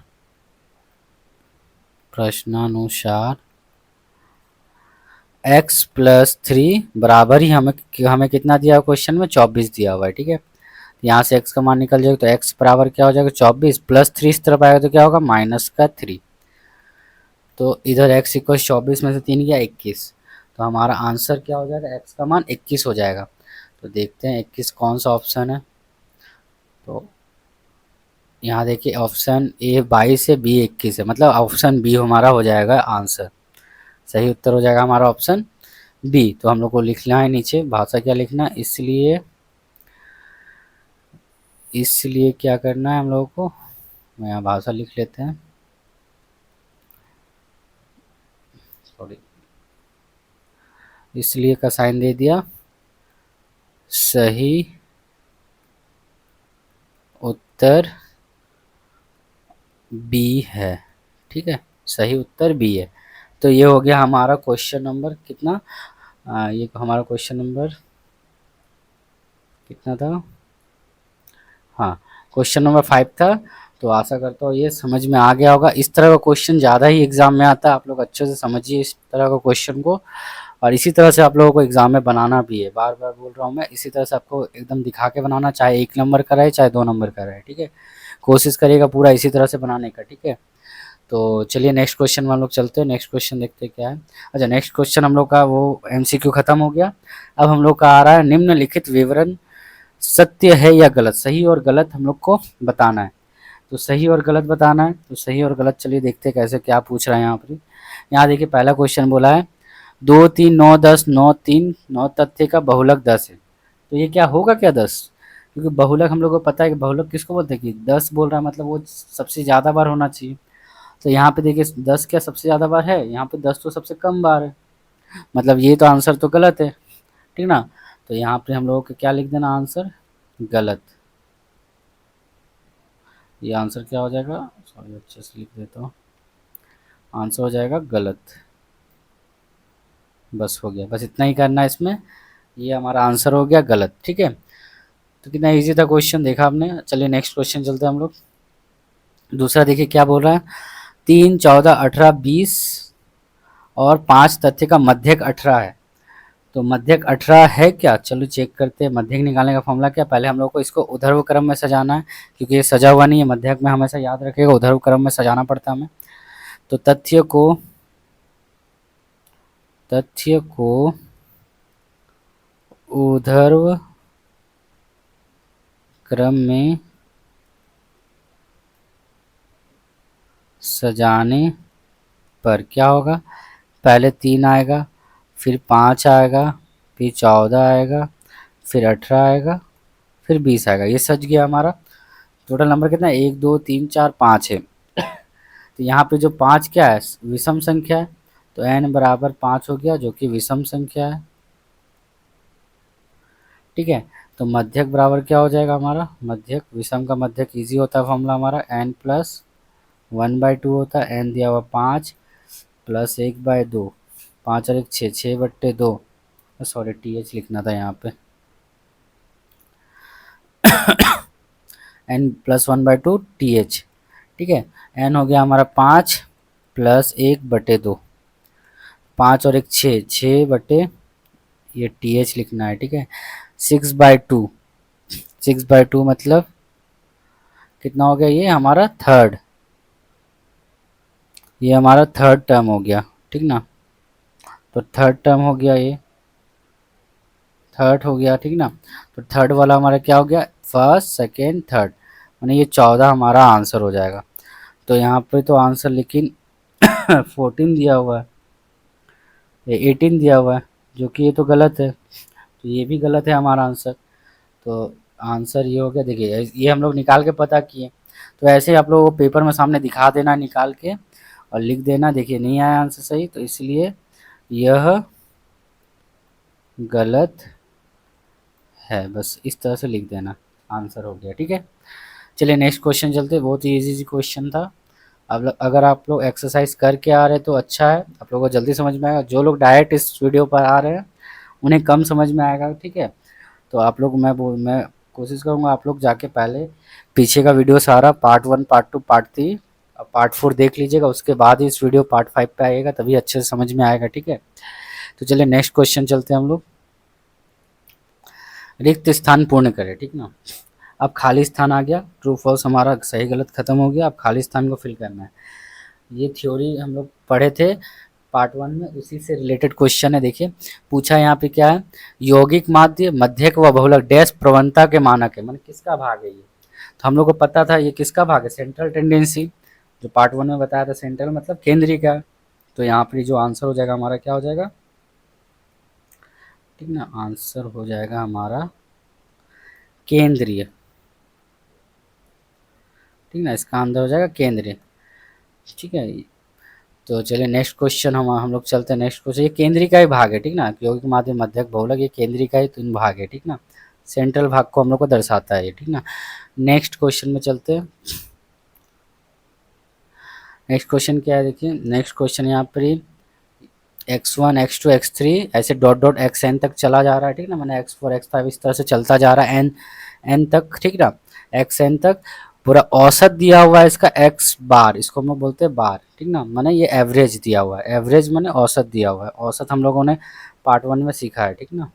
x+3 बराबर ही हमें कितना दिया हुआ क्वेश्चन में, 24 दिया हुआ है, ठीक है। यहाँ से x का मान निकल जाएगा तो x बराबर क्या हो जाएगा, 24 + 3 इस तरफ आएगा तो क्या होगा, -3। तो इधर x = 24 में से 3 गया 21, तो हमारा आंसर क्या हो जाएगा, x का मान 21 हो जाएगा। तो देखते हैं 21 कौन सा ऑप्शन है। तो यहाँ देखिए ऑप्शन ए 22 है, बी 21 है, मतलब ऑप्शन बी हमारा हो जाएगा आंसर, सही उत्तर हो जाएगा हमारा ऑप्शन बी। तो हम लोग को लिखना है नीचे भाषा क्या लिखना है, इसलिए क्या करना है हम लोगों को, मैं यहाँ भाषा लिख लेते हैं, सॉरी, इसलिए का साइन दे दिया, सही उत्तर बी है, ठीक है, सही उत्तर बी है। तो ये हो गया हमारा क्वेश्चन नंबर कितना, ये हमारा क्वेश्चन नंबर कितना था, हाँ क्वेश्चन नंबर 5 था। तो आशा करता हूँ ये समझ में आ गया होगा। इस तरह का क्वेश्चन ज़्यादा ही एग्ज़ाम में आता है, आप लोग अच्छे से समझिए इस तरह का क्वेश्चन को, और इसी तरह से आप लोगों को एग्ज़ाम में बनाना भी है। बार बार बोल रहा हूँ मैं, इसी तरह से आपको एकदम दिखा के बनाना, चाहे 1 नंबर का रहे चाहे 2 नंबर का रहे, ठीक है। कोशिश करिएगा पूरा इसी तरह से बनाने का, ठीक है। तो चलिए नेक्स्ट क्वेश्चन में हम लोग चलते हैं, नेक्स्ट क्वेश्चन देखते हैं क्या है। अच्छा नेक्स्ट क्वेश्चन हम लोग का वो MCQ खत्म हो गया। अब हम लोग का आ रहा है निम्नलिखित विवरण सत्य है या गलत, सही और गलत हम लोग को बताना है। तो सही और गलत बताना है, तो सही और गलत चलिए देखते हैं कैसे क्या पूछ रहा है यहाँ पर। यहाँ देखिए पहला क्वेश्चन बोला है 2 3 9 10 9 3 9 तथ्य का बहुलक 10 है। तो ये क्या होगा, क्या 10, क्योंकि बहुलक हम लोग को पता है कि बहुलक किसको बोलते हैं, कि 10 बोल रहा है मतलब वो सबसे ज़्यादा बार होना चाहिए। तो यहाँ पे देखिए 10 क्या सबसे ज़्यादा बार है, यहाँ पे 10 तो सबसे कम बार है, मतलब ये तो आंसर तो गलत है, ठीक ना। तो यहाँ पे हम लोगों को क्या लिख देना, आंसर गलत। ये आंसर क्या हो जाएगा, सॉरी अच्छे से लिख देता हूँ, आंसर हो जाएगा गलत। बस हो गया, बस इतना ही करना है इसमें, ये हमारा आंसर हो गया गलत, ठीक है। तो कितना इजी था क्वेश्चन, देखा आपने। चलिए नेक्स्ट क्वेश्चन चलते हैं हम लोग। दूसरा देखिए क्या बोल रहा है, 3 14 18 20 और 5 तथ्य का मध्यक 18 है। तो मध्यक 18 है क्या, चलो चेक करते हैं। मध्यक निकालने का फॉर्मूला क्या, पहले हम लोग को इसको ऊर्ध्व क्रम में सजाना है, क्योंकि ये सजा हुआ नहीं है। मध्यक में हमेशा याद रखिएगा ऊर्ध्व क्रम में सजाना पड़ता है हमें। तो तथ्य को ऊर्ध्व क्रम में सजाने पर क्या होगा, पहले 3 आएगा, फिर 5 आएगा, फिर 14 आएगा, फिर 18 आएगा, फिर 20 आएगा। ये सज गया हमारा। टोटल नंबर कितना है, 1 2 3 4 5 है। तो यहाँ पे जो 5 क्या है, विषम संख्या है, तो n बराबर 5 हो गया जो कि विषम संख्या है। ठीक है, तो मध्यक बराबर क्या हो जाएगा हमारा, मध्यक, विषम का मध्यक इजी होता है फॉर्मूला हमारा, n प्लस 1/2 होता है, n दिया हुआ 5 प्लस 1/2, 5 और 1 6, 6/2, सॉरी TH लिखना था यहाँ पे, n प्लस 1/2 TH। ठीक है, n हो गया हमारा 5 प्लस 1/2, 5 और 1 6, 6 ये TH लिखना है। ठीक है, 6/2, 6/2 मतलब कितना हो गया, ये हमारा थर्ड, ये हमारा थर्ड टर्म हो गया। ठीक ना, तो थर्ड टर्म हो गया, ये थर्ड हो गया। ठीक ना, तो थर्ड वाला हमारा क्या हो गया, फर्स्ट सेकेंड थर्ड, माने ये 14 हमारा आंसर हो जाएगा। तो यहाँ पे तो आंसर लेकिन 14 दिया हुआ है, ये 18 दिया हुआ है, जो कि ये तो गलत है, तो ये भी गलत है हमारा आंसर। तो आंसर ये हो गया, देखिए ये हम लोग निकाल के पता किए। तो ऐसे ही आप लोगों को पेपर में सामने दिखा देना निकाल के और लिख देना, देखिए नहीं आया आंसर सही, तो इसलिए यह गलत है, बस इस तरह से लिख देना, आंसर हो गया। ठीक है, चलिए नेक्स्ट क्वेश्चन चलते हैं, बहुत ही इजी क्वेश्चन था। अब अगर आप लोग एक्सरसाइज करके आ रहे हैं तो अच्छा है, आप लोगों को जल्दी समझ में आएगा। जो लोग डायरेक्ट इस वीडियो पर आ रहे हैं उन्हें कम समझ में आएगा। ठीक है, तो आप लोग, मैं कोशिश करूँगा आप लोग जाके पहले पीछे का वीडियो सारा पार्ट 1 पार्ट 2 पार्ट 3 और पार्ट 4 देख लीजिएगा, उसके बाद ही इस वीडियो पार्ट 5 पे आएगा, तभी अच्छे से समझ में आएगा। ठीक है, तो चलिए नेक्स्ट क्वेश्चन चलते हैं हम लोग। रिक्त स्थान पूर्ण करें। ठीक ना, अब खाली स्थान आ गया, ट्रू फॉल्स हमारा सही गलत खत्म हो गया, अब खाली स्थान को फिल करना है। ये थ्योरी हम लोग पढ़े थे पार्ट 1 में, उसी से रिलेटेड क्वेश्चन है। देखिए पूछा यहाँ पे क्या है, यौगिक माध्य मध्यक व बहुलक डैश प्रवणता के मानक है, मतलब किसका भाग है ये। तो हम लोग को पता था ये किसका भाग है, सेंट्रल टेंडेंसी, जो पार्ट 1 में बताया था, सेंट्रल मतलब केंद्रीय का। तो यहाँ पर जो आंसर हो जाएगा हमारा क्या हो जाएगा, ठीक ना, आंसर हो जाएगा हमारा केंद्रीय। ठीक ना, इसका आंसर हो जाएगा केंद्रीय। ठीक है, तो चलिए नेक्स्ट क्वेश्चन हम लोग चलते हैं नेक्स्ट क्वेश्चन। ये केंद्रीय का ही भाग है। ठीक ना, यौगिक माध्य मध्यक बहुलक ये केंद्रीय का ही तीन भाग है। ठीक ना, सेंट्रल भाग को हम लोग को दर्शाता है ये। ठीक ना, नेक्स्ट क्वेश्चन में चलते हैं। नेक्स्ट क्वेश्चन क्या है, देखिए नेक्स्ट क्वेश्चन यहाँ पर x1 x2 x3 ऐसे डॉट डॉट xn तक चला जा रहा है। ठीक ना, मैंने x4 x5 इस तरह से चलता जा रहा है n तक। ठीक ना, xn तक पूरा औसत दिया हुआ है इसका x बार, इसको हम लोग बोलते हैं बार। ठीक ना, मैंने ये एवरेज दिया हुआ है, एवरेज मैंने औसत दिया हुआ है, औसत हम लोगों ने पार्ट 1 में सीखा है। ठीक ना,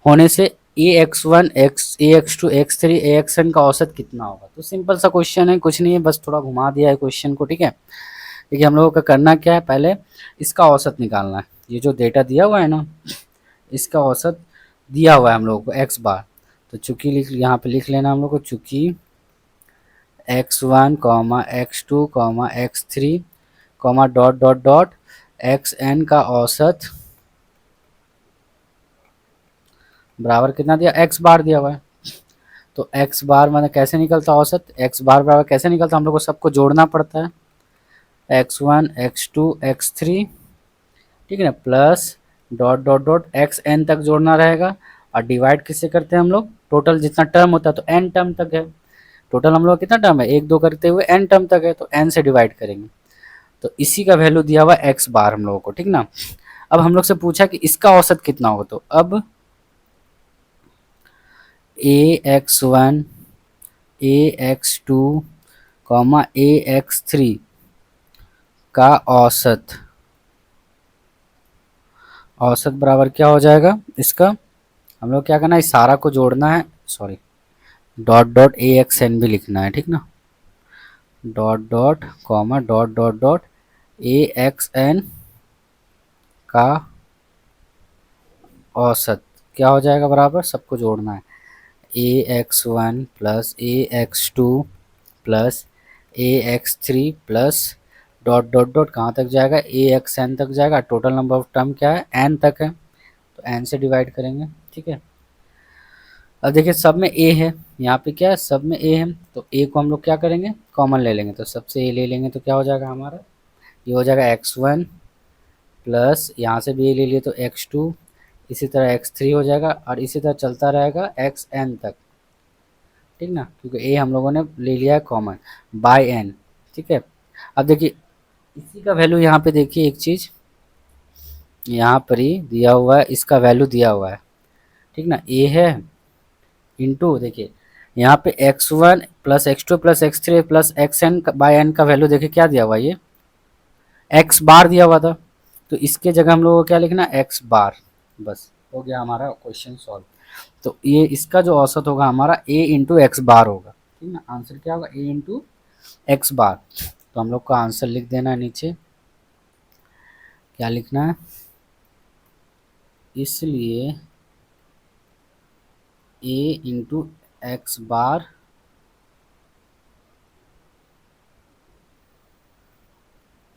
होने से ax1 ax2 x3 axn का औसत कितना होगा। तो सिंपल सा क्वेश्चन है, कुछ नहीं है, बस थोड़ा घुमा दिया है क्वेश्चन को। ठीक है, देखिए हम लोगों का करना क्या है, पहले इसका औसत निकालना है। ये जो डेटा दिया हुआ है ना, इसका औसत दिया हुआ है हम लोगों को x बार। तो चूंकि यहाँ पे लिख लेना हम लोग को, चूंकि x1 x2 x3 dot dot dot xn का औसत बराबर कितना दिया, x बार दिया हुआ है। तो x बार मैंने कैसे निकलता औसत, x बार बराबर कैसे निकलता, हम लोग को सबको जोड़ना पड़ता है, x1 x2 x3। ठीक है ना, plus dot dot dot xn तक जोड़ना रहेगा, और डिवाइड किससे करते हैं हम लोग, टोटल जितना टर्म होता है, तो n टर्म तक है। टोटल हम लोग कितना टर्म है, 1 2 करते हुए n टर्म तक है, तो n से डिवाइड करेंगे। तो इसी का वैल्यू दिया हुआ x बार हम लोगों को। ठीक ना, अब हम लोग से पूछा कि इसका औसत कितना होगा, तो अब ax1 ax2 ax3 का औसत, औसत बराबर क्या हो जाएगा इसका, हम लोग क्या करना है, इस सारा को जोड़ना है, सॉरी डॉट डॉट axn भी लिखना है। ठीक ना, dot dot comma dot dot dot axn का औसत क्या हो जाएगा, बराबर सबको जोड़ना है, ax1 plus ax2 plus ax3 plus dot dot dot कहाँ तक जाएगा, ए एक्स एन तक जाएगा। टोटल नंबर ऑफ टर्म क्या है, एन तक है, तो एन से डिवाइड करेंगे। ठीक है, अब देखिए सब में ए है, यहाँ पे क्या है, सब में ए है, तो ए को हम लोग क्या करेंगे, कॉमन ले लेंगे। तो सबसे ए ले लेंगे तो क्या हो जाएगा हमारा, ये हो जाएगा x1 प्लस यहाँ से भी ए ले लिए तो x2, इसी तरह x3 हो जाएगा, और इसी तरह चलता रहेगा xn तक। ठीक ना, क्योंकि ए हम लोगों ने ले लिया है कॉमन बाय एन। ठीक है, अब देखिए इसी का वैल्यू यहाँ पे देखिए, एक चीज़ यहाँ पर ही दिया हुआ है, इसका वैल्यू दिया हुआ है। ठीक ना, ए है इंटू, देखिए यहाँ पे x1 plus x2 plus x3 plus xn by n का वैल्यू देखिए क्या दिया हुआ है, ये x बार दिया हुआ था, तो इसके जगह हम लोग को क्या लिखना, x बार। बस हो गया हमारा क्वेश्चन सॉल्व। तो ये इसका जो औसत होगा हमारा a इंटू एक्स बार होगा। ठीक ना, आंसर क्या होगा, a इंटू एक्स बार। तो हम लोग को आंसर लिख देना है नीचे, क्या लिखना है, इसलिए a इंटू एक्स बार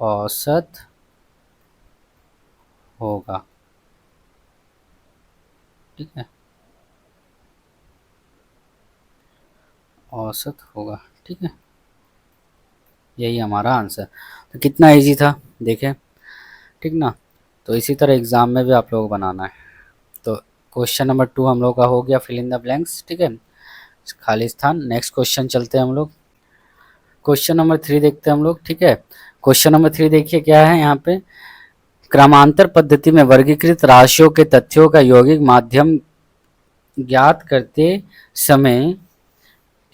औसत होगा। ठीक है, औसत होगा। ठीक है, यही हमारा आंसर। तो कितना इजी था देखें। ठीक ना, तो इसी तरह एग्ज़ाम में भी आप लोगों को बनाना है। तो क्वेश्चन नंबर 2 हम लोग का हो गया, फिल इन द ब्लैंक्स। ठीक है, खाली स्थान। नेक्स्ट क्वेश्चन चलते हैं हम लोग, क्वेश्चन नंबर 3 देखते हैं हम लोग। ठीक है, क्वेश्चन नंबर 3 देखिए क्या है यहाँ पे, क्रमांतर पद्धति में वर्गीकृत राशियों के तथ्यों का यौगिक माध्यम ज्ञात करते समय,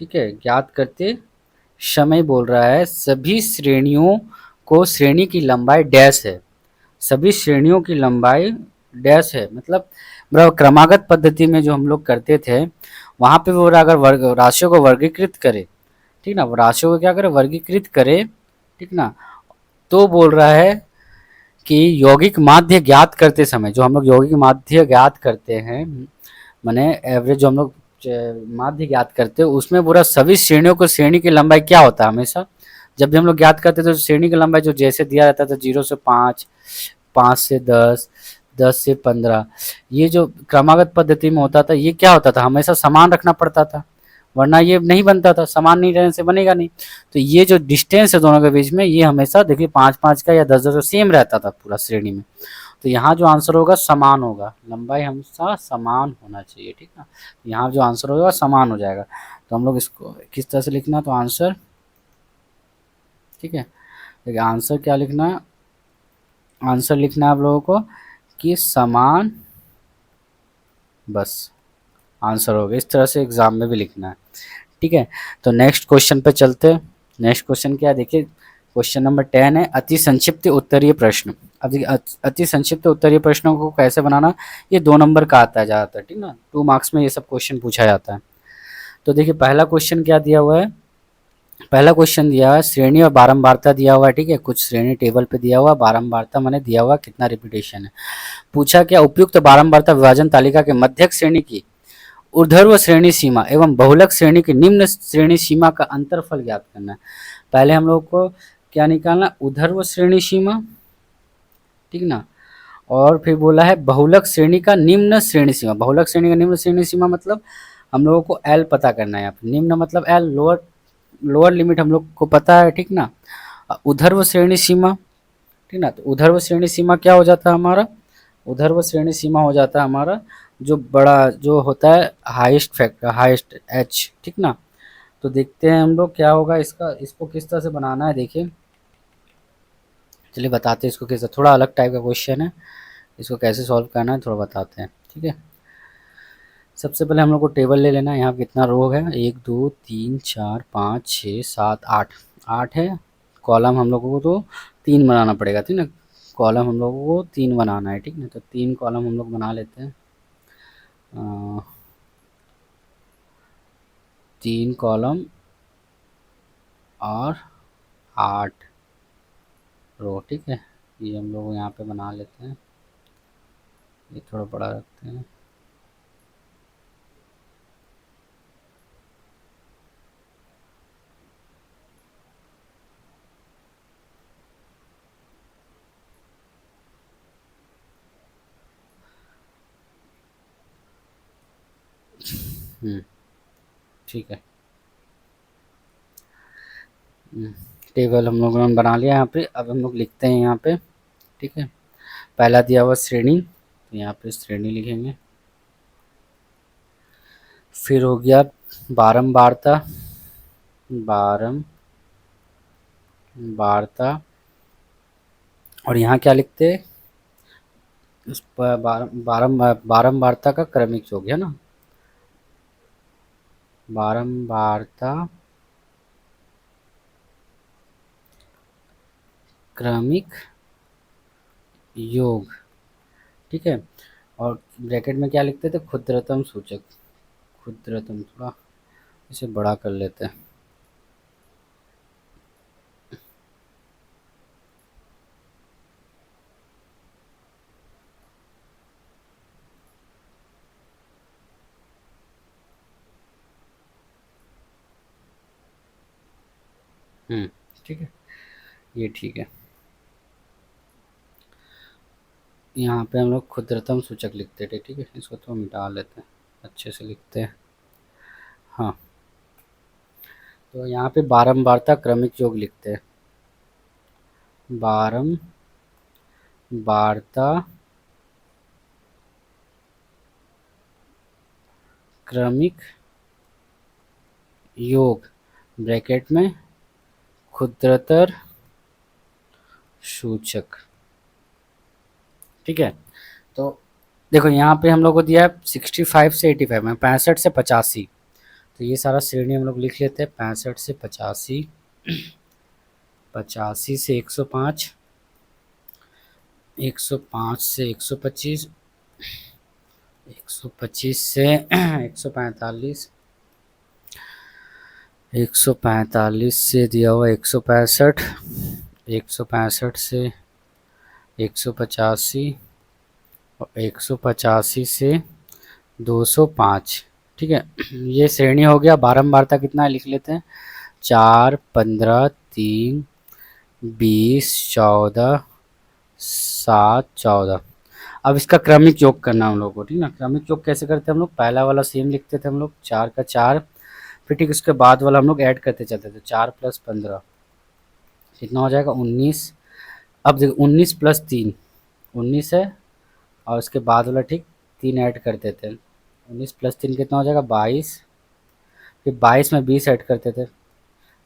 ठीक है, ज्ञात करते समय बोल रहा है, सभी श्रेणियों को श्रेणी की लंबाई डैश है, सभी श्रेणियों की लंबाई डैश है। मतलब क्रमागत पद्धति में जो हम लोग करते थे, वहाँ पे वो अगर राशियों को वर्गीकृत करे, ठीक ना, राशियों को क्या करे, वर्गीकृत करे। ठीक ना, तो बोल रहा है कि यौगिक माध्य ज्ञात करते समय, जो हम लोग यौगिक माध्य ज्ञात करते हैं, माने एवरेज जो हम लोग माध्य ज्ञात करते हैं, उसमें पूरा सभी श्रेणियों को, श्रेणी की लंबाई क्या होता है हमेशा, जब भी हम लोग ज्ञात करते थे तो श्रेणी की लंबाई जो जैसे दिया जाता था 0 से 5, 5 से 10, 10 से 15, ये जो क्रमागत पद्धति में होता था, ये क्या होता था, हमेशा समान रखना पड़ता था, वरना ये नहीं बनता था, समान नहीं रहने से बनेगा नहीं। तो ये जो डिस्टेंस है दोनों के बीच में, ये हमेशा देखिए 5-5 का या 10-10 सेम रहता था पूरा श्रेणी में। तो यहाँ जो आंसर होगा समान होगा, लंबाई हमेशा समान होना चाहिए। ठीक ना, यहाँ जो आंसर होगा समान हो जाएगा। तो हम लोग इसको किस तरह से लिखना, तो आंसर, ठीक है, देखिए आंसर क्या लिखना है, आंसर लिखना है आप लोगों को कि समान, बस आंसर होगा। इस तरह से एग्जाम में भी लिखना है। ठीक है, तो नेक्स्ट क्वेश्चन पे चलते हैं। नेक्स्ट क्वेश्चन क्या है, देखिए क्वेश्चन नंबर 10 है, अति संक्षिप्त उत्तरीय प्रश्न। अब देखिए अति संक्षिप्त उत्तरीय प्रश्नों को कैसे बनाना, ये 2 नंबर का आता है ज़्यादातर। ठीक ना, 2 मार्क्स में ये सब क्वेश्चन पूछा जाता है। तो देखिए पहला क्वेश्चन क्या दिया हुआ है, पहला क्वेश्चन दिया है श्रेणी और बारंबारता दिया हुआ है। ठीक है, कुछ श्रेणी टेबल पे दिया हुआ, बारंबारता मैंने दिया हुआ कितना रिपीटेशन है। पूछा क्या, उपयुक्त बारंबारता विभाजन तालिका के मध्यक श्रेणी की ऊर्ध्व श्रेणी सीमा एवं बहुलक श्रेणी की निम्न श्रेणी सीमा का अंतरफल ज्ञात करना है। पहले हम लोग को क्या निकालना, ऊर्ध्व श्रेणी सीमा, ठीक ना, और फिर बोला है बहुलक श्रेणी का निम्न श्रेणी सीमा। बहुलक श्रेणी का निम्न श्रेणी सीमा मतलब हम लोगों को एल पता करना है यहाँ पे, निम्न मतलब एल, लोअर, लोअर लिमिट हम लोग को पता है। ठीक ना, ऊर्ध्व श्रेणी सीमा, ठीक ना, तो ऊर्ध्व श्रेणी सीमा क्या हो जाता है हमारा, ऊर्ध्व श्रेणी सीमा हो जाता है हमारा जो बड़ा जो होता है हाईएस्ट फैक्टर, हाईएस्ट एच। ठीक ना, तो देखते हैं हम लोग क्या होगा इसका, इसको किस तरह से बनाना है देखिए, चलिए बताते हैं इसको कैसे, थोड़ा अलग टाइप का क्वेश्चन है, इसको कैसे सॉल्व करना है थोड़ा बताते हैं। ठीक है, सबसे पहले हम लोग को टेबल ले लेना है, यहाँ कितना रो है, 1 2 3 4 5 6 7 8, 8 है। कॉलम हम लोगों को तो 3 बनाना पड़ेगा, ठीक ना, कॉलम हम लोगों को 3 बनाना है। ठीक ना, तो 3 कॉलम हम लोग बना लेते हैं, 3 कॉलम और 8 रो। ठीक है, ये हम लोग यहाँ पे बना लेते हैं, ये थोड़ा बड़ा रखते हैं। हम्म, ठीक है। हम्म, टेबल हम लोगों ने बना लिया यहाँ पे। अब हम लोग लिखते हैं यहाँ पे, ठीक है। पहला दिया हुआ श्रेणी, तो यहाँ पे श्रेणी लिखेंगे। फिर हो गया बारंबारता, बारंबारता, और यहाँ क्या लिखते हैं, उस पर बारंबारता का क्रमिक योग है ना, बारंबारता क्रमिक योग, ठीक है। और ब्रैकेट में क्या लिखते थे, क्षुद्रतम सूचक, क्षुद्रतम, थोड़ा इसे बड़ा कर लेते हैं। ठीक है, ये ठीक है। यहाँ पे हम लोग क्षुद्रतम सूचक लिखते थे, ठीक है। इसको तो मिटा लेते हैं, अच्छे से लिखते हैं। हाँ, तो यहाँ पे बारंबारता क्रमिक योग लिखते हैं। बारंबारता क्रमिक योग, ब्रैकेट में क्षुद्रतर सूचक, ठीक है। तो देखो यहाँ पे हम लोग को दिया है 65 से 85 में, 65 से 85, तो ये सारा श्रेणी हम लोग लिख लेते हैं। 65 से 85, 85 से 105, 105 से 125, 125 से 145, 145 से दिया हुआ 165, 165 से 185, और 185 से 205, ठीक है। ये श्रेणी हो गया। बारंबारता कितना है लिख लेते हैं, 4, 15, 3, 20, 14, 7, 14। अब इसका क्रमिक योग करना हम लोग को, ठीक है ना। क्रमिक योग कैसे करते हैं हम लोग, पहला वाला सेम लिखते थे हम लोग, 4 का 4, फिर ठीक उसके बाद वाला हम लोग ऐड करते चलते थे, 4 प्लस 15 कितना हो जाएगा, 19। अब देखो 19 प्लस 3 19 है, और उसके बाद वाला ठीक 3 ऐड कर देते हैं, 19 प्लस 3 कितना हो जाएगा, 22। फिर 22 में 20 ऐड करते थे,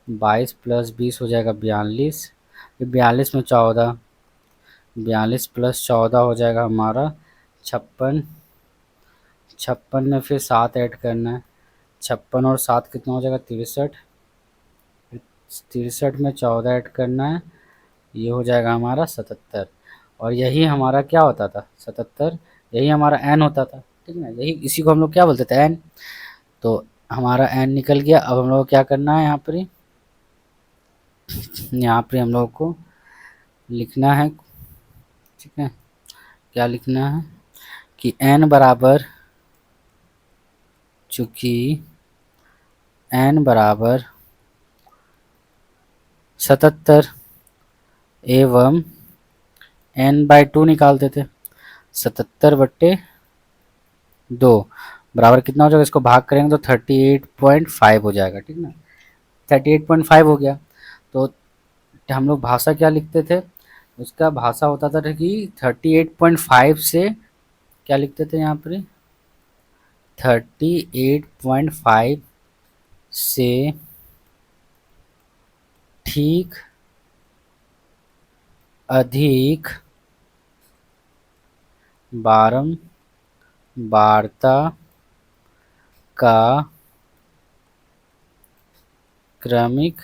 22 प्लस 20 हो जाएगा 42। फिर 42 में 14, 42 प्लस 14 हो जाएगा हमारा 56। 56 में फिर 7 ऐड करना है, 56 और 7 कितना हो जाएगा, 63। 63 में 14 ऐड करना है, ये हो जाएगा हमारा 77। और यही हमारा क्या होता था, 77, यही हमारा एन होता था, ठीक है ना। यही, इसी को हम लोग क्या बोलते थे, एन। तो हमारा एन निकल गया। अब हम लोग को क्या करना है, यहाँ पर हम लोग को लिखना है, ठीक है। क्या लिखना है कि एन बराबर, चूँकि एन बराबर 77 एवं एन बाई 2 निकालते थे, 77/2 बराबर कितना हो जाएगा, इसको भाग करेंगे तो 38.5 हो जाएगा, ठीक ना। 38.5 हो गया। तो हम लोग भाषा क्या लिखते थे, उसका भाषा होता था कि 38.5 से क्या लिखते थे यहाँ पर, 38.5 से ठीक अधिक बारंबारता का क्रमिक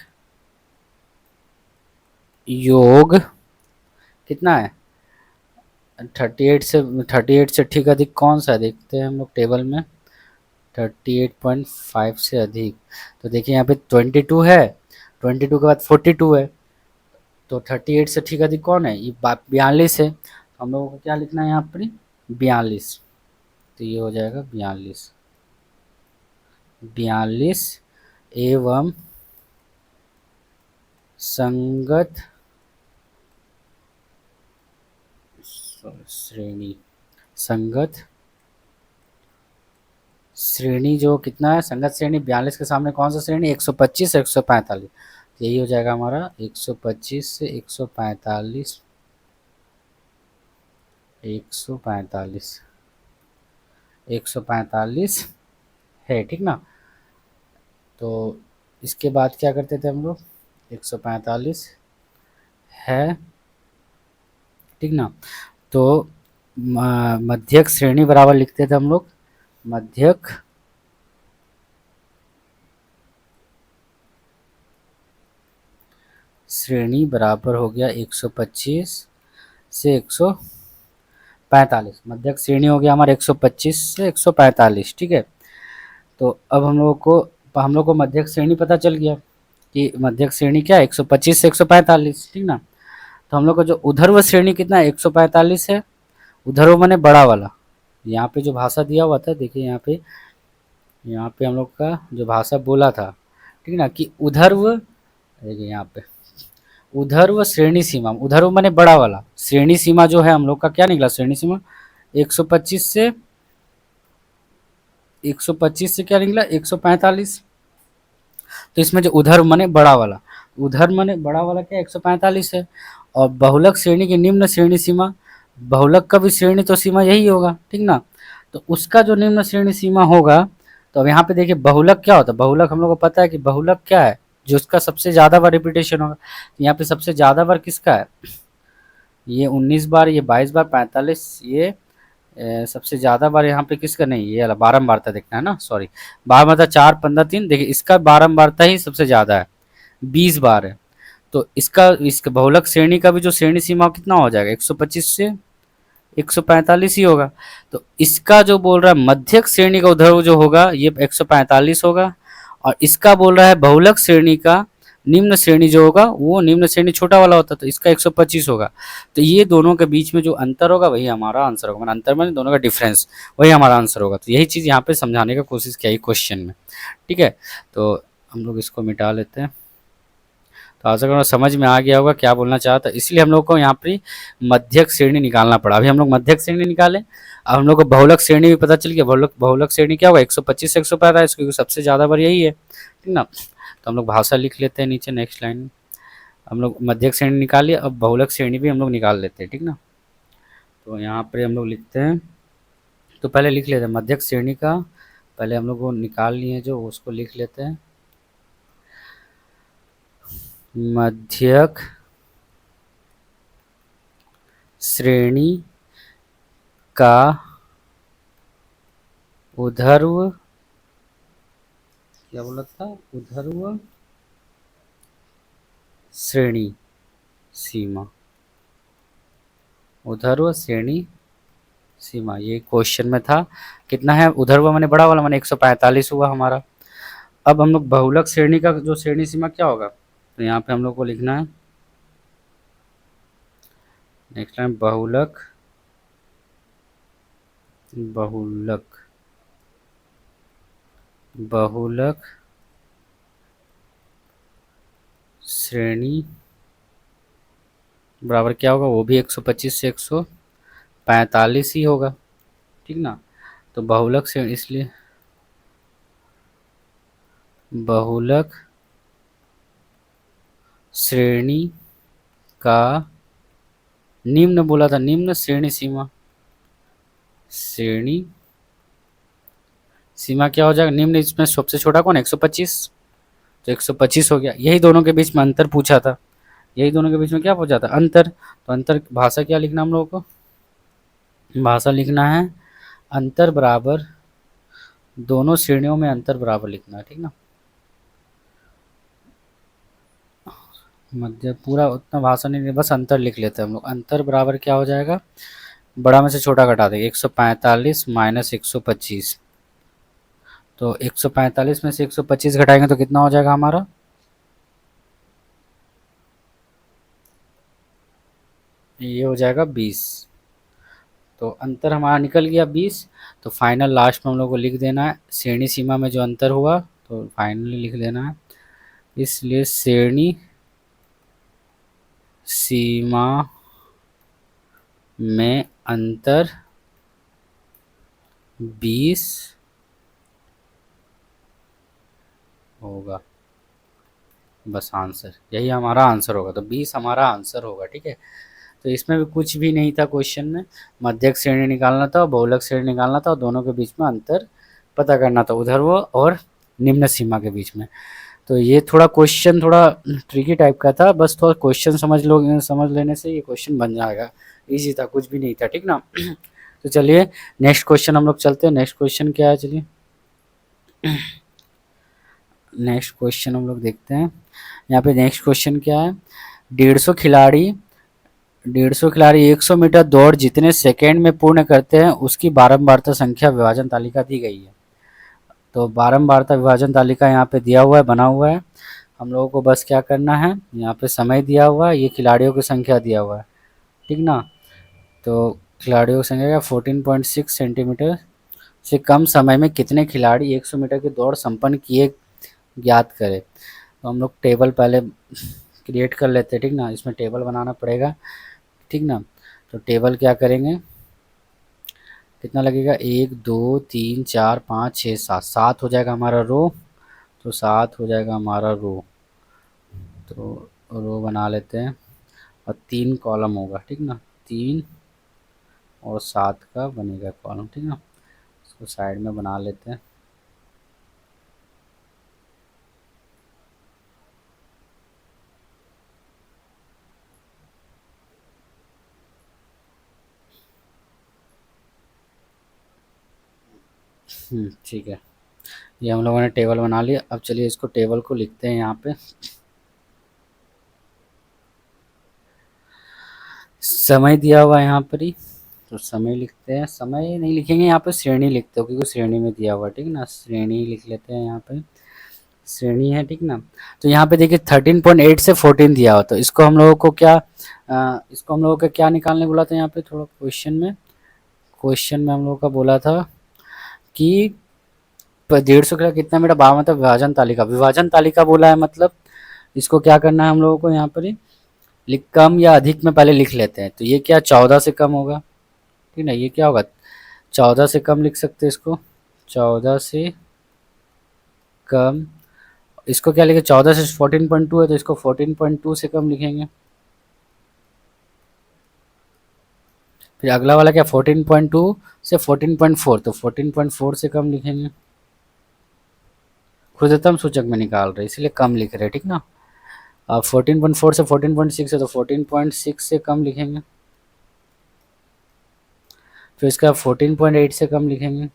योग कितना है, 38 से ठीक अधिक कौन सा है, देखते हैं हम लोग टेबल में। 38.5 से अधिक, तो देखिए यहाँ पे 22 है, 22 के बाद 42 है, तो 38 से ठीक अधिक कौन है, ये 42 है। तो हम लोगों को क्या लिखना है यहाँ पर, 42। तो ये हो जाएगा 42, 42 एवं संगत श्रेणी, संगत श्रेणी जो कितना है, संगत श्रेणी 42 के सामने कौन सा श्रेणी, 125 145, यही हो जाएगा हमारा 125 से 145, 145, 145 है, ठीक ना। तो इसके बाद क्या करते थे हम लोग, 145 है, ठीक ना। तो मध्यक श्रेणी बराबर लिखते थे हम लोग, मध्यक श्रेणी बराबर हो गया 125 से 145, मध्यक श्रेणी हो गया हमारा 125 से 145, ठीक है। तो अब हम लोग को मध्यक श्रेणी पता चल गया कि मध्यक श्रेणी क्या है, 125 से 145, ठीक ना। तो हम लोग का जो उधर्व श्रेणी कितना है, 145 है। उधर्व माने बड़ा वाला, यहाँ पे जो भाषा दिया हुआ था देखिए, यहाँ पे हम लोग का जो भाषा बोला था, ठीक ना, कि उधर्व, देखिए यहाँ पे उधर्व श्रेणी सीमा, उधर्व माने बड़ा वाला, श्रेणी सीमा जो है हम लोग का क्या निकला, श्रेणी सीमा 125 से 125 से क्या निकला, 145। तो इसमें जो उधर्व माने बड़ा वाला, उधर्व माने बड़ा वाला क्या 145 है। और बहुलक श्रेणी की निम्न श्रेणी सीमा, बहुलक का भी श्रेणी तो सीमा यही होगा, ठीक ना। तो उसका जो निम्न श्रेणी सीमा होगा, तो अब यहाँ पे देखिए बहुलक क्या होता है, बहुलक हम लोग को पता है कि बहुलक क्या है, जो उसका सबसे ज़्यादा बार रिपीटेशन होगा। तो यहाँ पे सबसे ज़्यादा बार किसका है, ये 19 बार, ये 22 बार, 45, ये सबसे ज़्यादा बार यहाँ पे किसका, नहीं ये वाला बारंबारता देखना है ना, सॉरी, बारंबारता 4 15 3, देखिए इसका बारंबारता ही सबसे ज़्यादा है, 20 बार है। तो इसका बहुलक श्रेणी का भी जो श्रेणी सीमा कितना हो जाएगा, 125 से 145 ही होगा। तो इसका जो बोल रहा है मध्यक श्रेणी का उधर्व जो होगा ये 145 होगा, और इसका बोल रहा है बहुलक श्रेणी का निम्न श्रेणी जो होगा वो निम्न श्रेणी छोटा वाला होता है, तो इसका 125 होगा। तो ये दोनों के बीच में जो अंतर होगा वही हमारा आंसर होगा, मतलब अंतर में दोनों का डिफरेंस वही हमारा आंसर होगा। तो यही चीज़ यहाँ पे समझाने का कोशिश किया क्वेश्चन में, ठीक है। तो हम लोग इसको मिटा लेते हैं। तो आशा करूँगा समझ में आ गया होगा क्या बोलना चाहता, इसलिए हम लोग को यहाँ पर मध्यक श्रेणी निकालना पड़ा। अभी हम लोग मध्यक श्रेणी निकाले, अब हम लोग को बहुलक श्रेणी भी पता चल गया। बहुलक श्रेणी क्या होगा, 125 से 145, क्योंकि सबसे ज़्यादा बार यही है, ठीक ना। तो हम लोग भाषा लिख लेते हैं नीचे नेक्स्ट लाइन में। हम लोग मध्यक श्रेणी निकालिए, अब बहुलक श्रेणी भी हम लोग निकाल लेते हैं, ठीक ना। तो यहाँ पर हम लोग लिखते हैं, तो पहले लिख लेते हैं मध्यक श्रेणी का, पहले हम लोग वो निकाल लिए जो उसको लिख लेते हैं। मध्यक श्रेणी का उधर्व, क्या बोला था, उधर्व श्रेणी सीमा, उधर्व श्रेणी सीमा, ये क्वेश्चन में था। कितना है उधर्व माने बड़ा वाला, माने 145 हुआ हमारा। अब हम लोग बहुलक श्रेणी का जो श्रेणी सीमा क्या होगा, तो यहाँ पे हम लोग को लिखना है नेक्स्ट टाइम बहुलक, बहुलक, बहुलक श्रेणी बराबर क्या होगा, वो भी 125 से 145 ही होगा, ठीक ना। तो बहुलक श्रेणी, इसलिए बहुलक श्रेणी का निम्न बोला था, निम्न श्रेणी सीमा, श्रेणी सीमा क्या हो जाएगा, निम्न, इसमें सबसे छोटा कौन है 125, तो 125 हो गया। यही दोनों के बीच में अंतर पूछा था, यही दोनों के बीच में क्या पूछा था, अंतर। तो अंतर भाषा क्या लिखना हम लोगों को, भाषा लिखना है अंतर बराबर, दोनों श्रेणियों में अंतर बराबर लिखना है, ठीक ना। मध्य पूरा उतना भाषा नहीं, बस अंतर लिख लेते हैं हम लोग। अंतर बराबर क्या हो जाएगा, बड़ा में से छोटा घटा देंगे, 145 माइनस 125। तो 145 में से 125 घटाएंगे तो कितना हो जाएगा हमारा, ये हो जाएगा 20। तो अंतर हमारा निकल गया 20। तो फाइनल लास्ट में हम लोग को लिख देना है श्रेणी सीमा में जो अंतर हुआ, तो फाइनली लिख देना है। इसलिए श्रेणी सीमा में अंतर 20 होगा, बस आंसर यही हमारा आंसर होगा, तो 20 हमारा आंसर होगा। ठीक है, तो इसमें भी कुछ भी नहीं था क्वेश्चन में, मध्यक श्रेणी निकालना था, बहुलक श्रेणी निकालना था और दोनों के बीच में अंतर पता करना था, उधर वो और निम्न सीमा के बीच में। तो ये थोड़ा क्वेश्चन थोड़ा ट्रिकी टाइप का था, बस थोड़ा क्वेश्चन समझ लेने से ये क्वेश्चन बन जाएगा, इजी था, कुछ भी नहीं था। ठीक ना। तो चलिए नेक्स्ट क्वेश्चन हम लोग चलते हैं। नेक्स्ट क्वेश्चन क्या है, चलिए नेक्स्ट क्वेश्चन हम लोग देखते हैं। यहाँ पे नेक्स्ट क्वेश्चन क्या है, 150 खिलाड़ी 100 मीटर दौड़ जितने सेकेंड में पूर्ण करते हैं उसकी बारंबारता संख्या विभाजन तालिका दी गई है। तो बारंबारता विभाजन तालिका यहाँ पे दिया हुआ है, बना हुआ है, हम लोगों को बस क्या करना है, यहाँ पे समय दिया हुआ है, ये खिलाड़ियों की संख्या दिया हुआ है। ठीक ना। तो खिलाड़ियों की संख्या क्या, 14.6 सेंटीमीटर से कम समय में कितने खिलाड़ी 100 मीटर की दौड़ संपन्न किए, ज्ञात करें। तो हम लोग टेबल पहले क्रिएट कर लेते हैं। ठीक ना, इसमें टेबल बनाना पड़ेगा। ठीक ना, तो टेबल क्या करेंगे, कितना लगेगा, 1 2 3 4 5 6 7, 7 हो जाएगा हमारा रो, तो 7 हो जाएगा हमारा रो, तो रो बना लेते हैं और 3 कॉलम होगा। ठीक ना, 3 और 7 का बनेगा कॉलम। ठीक ना, इसको साइड में बना लेते हैं। ठीक है, ये हम लोगों ने टेबल बना लिया। अब चलिए इसको टेबल को लिखते हैं यहाँ पे। समय दिया हुआ है यहाँ पर ही, तो समय लिखते हैं, समय नहीं लिखेंगे यहाँ पे, श्रेणी लिखते हो क्योंकि श्रेणी में दिया हुआ है। ठीक ना, श्रेणी लिख लेते हैं यहाँ पे, श्रेणी है। ठीक ना, तो यहाँ पे देखिए 13.8 से 14 दिया हुआ, तो इसको हम लोगों को क्या इसको हम लोगों को क्या निकालने बोला था यहाँ पे, थोड़ा क्वेश्चन में हम लोगों का बोला था कि 150 का कितना मीटर, मतलब विभाजन तालिका बोला है, मतलब इसको क्या करना है हम लोगों को यहाँ पर ही कम या अधिक में पहले लिख लेते हैं। तो ये क्या 14 से कम होगा। ठीक ना, ये क्या होगा, 14 से कम लिख सकते हैं इसको, 14 से कम। इसको क्या लिखे, 14 से 14.2 है तो इसको 14.2 से कम लिखेंगे। फिर अगला वाला क्या, 14.2 से 14.4, तो 14.4 से कम लिखेंगे, क्षुद्रतम सूचक में निकाल रहे इसलिए कम लिख रहे हैं। ठीक ना, अब 14.4 से 14.6 है तो 14.6 से कम लिखेंगे। फिर इसका 14.8 से कम लिखेंगे।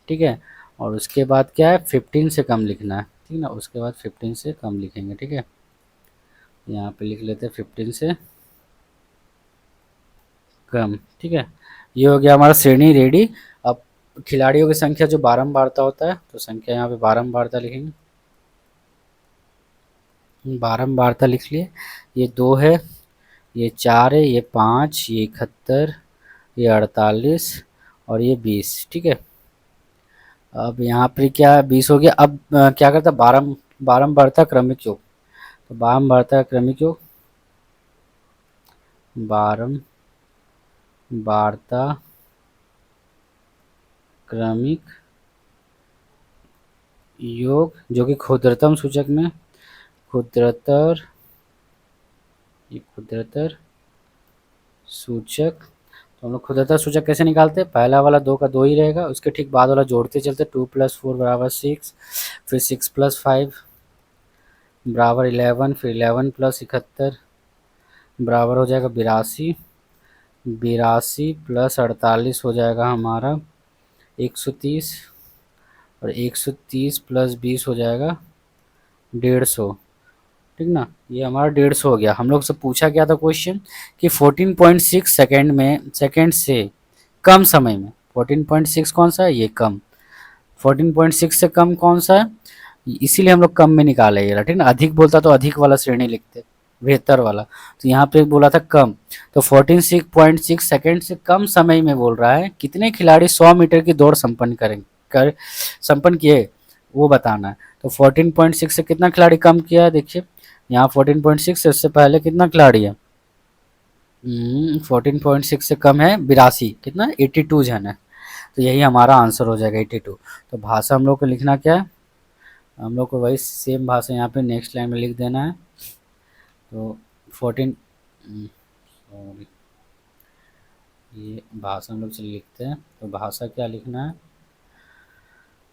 ठीक है, और उसके बाद क्या है, 15 से कम लिखना है। ठीक ना, उसके बाद 15 से कम लिखेंगे। ठीक है, यहाँ पे लिख लेते हैं 15 से कम। ठीक है, ये हो गया हमारा श्रेणी रेडी। अब खिलाड़ियों की संख्या जो बारंबारता होता है, तो संख्या यहाँ पे बारंबारता लिखेंगे, बारंबारता लिख लिए, ये 2 है, ये 4 है, ये 5, ये 71, ये 48 और ये 20। ठीक है, अब यहाँ पे क्या 20 हो गया। अब क्या करता है, बारंबारता क्रमिक योग, तो बारंबारता क्रमिक योग, बारंबारता क्रमिक योग जो कि क्षुद्रतम सूचक में क्षुद्रतर ये क्षुद्रतर सूचक, तो हम लोग क्षुद्रतर सूचक कैसे निकालते हैं, पहला वाला 2 का 2 ही रहेगा, उसके ठीक बाद वाला जोड़ते चलते, 2 + 4 = 6, फिर 6 + 5 = 11, फिर 11 + 71 बराबर हो जाएगा 82, 82 + 48 हो जाएगा हमारा 130, और 130 + 20 हो जाएगा 150। ठीक ना, ये हमारा 150 हो गया। हम लोग से पूछा गया था क्वेश्चन कि 14.6 सेकेंड से कम समय में, 14.6 कौन सा है, ये कम, 14.6 से कम कौन सा है, इसीलिए हम लोग कम में निकाले ये। ठीक ना, अधिक बोलता तो अधिक वाला श्रेणी लिखते, बेहतर वाला, तो यहाँ पे बोला था कम, तो 14.6 सेकेंड से कम समय में बोल रहा है कितने खिलाड़ी 100 मीटर की दौड़ संपन्न किए, वो बताना है। तो 14.6 से कितना खिलाड़ी कम किया है, देखिए यहाँ 14.6 से उससे पहले कितना खिलाड़ी है, 14.6 से कम है 82, कितना 82 जन है, तो यही हमारा आंसर हो जाएगा 82। तो भाषा हम लोग को लिखना क्या है, हम लोग को वही सेम भाषा यहाँ पे नेक्स्ट लाइन में लिख देना है। तो 14 सॉरी, ये भाषा हम लोग चलिए लिखते हैं। तो भाषा क्या लिखना है,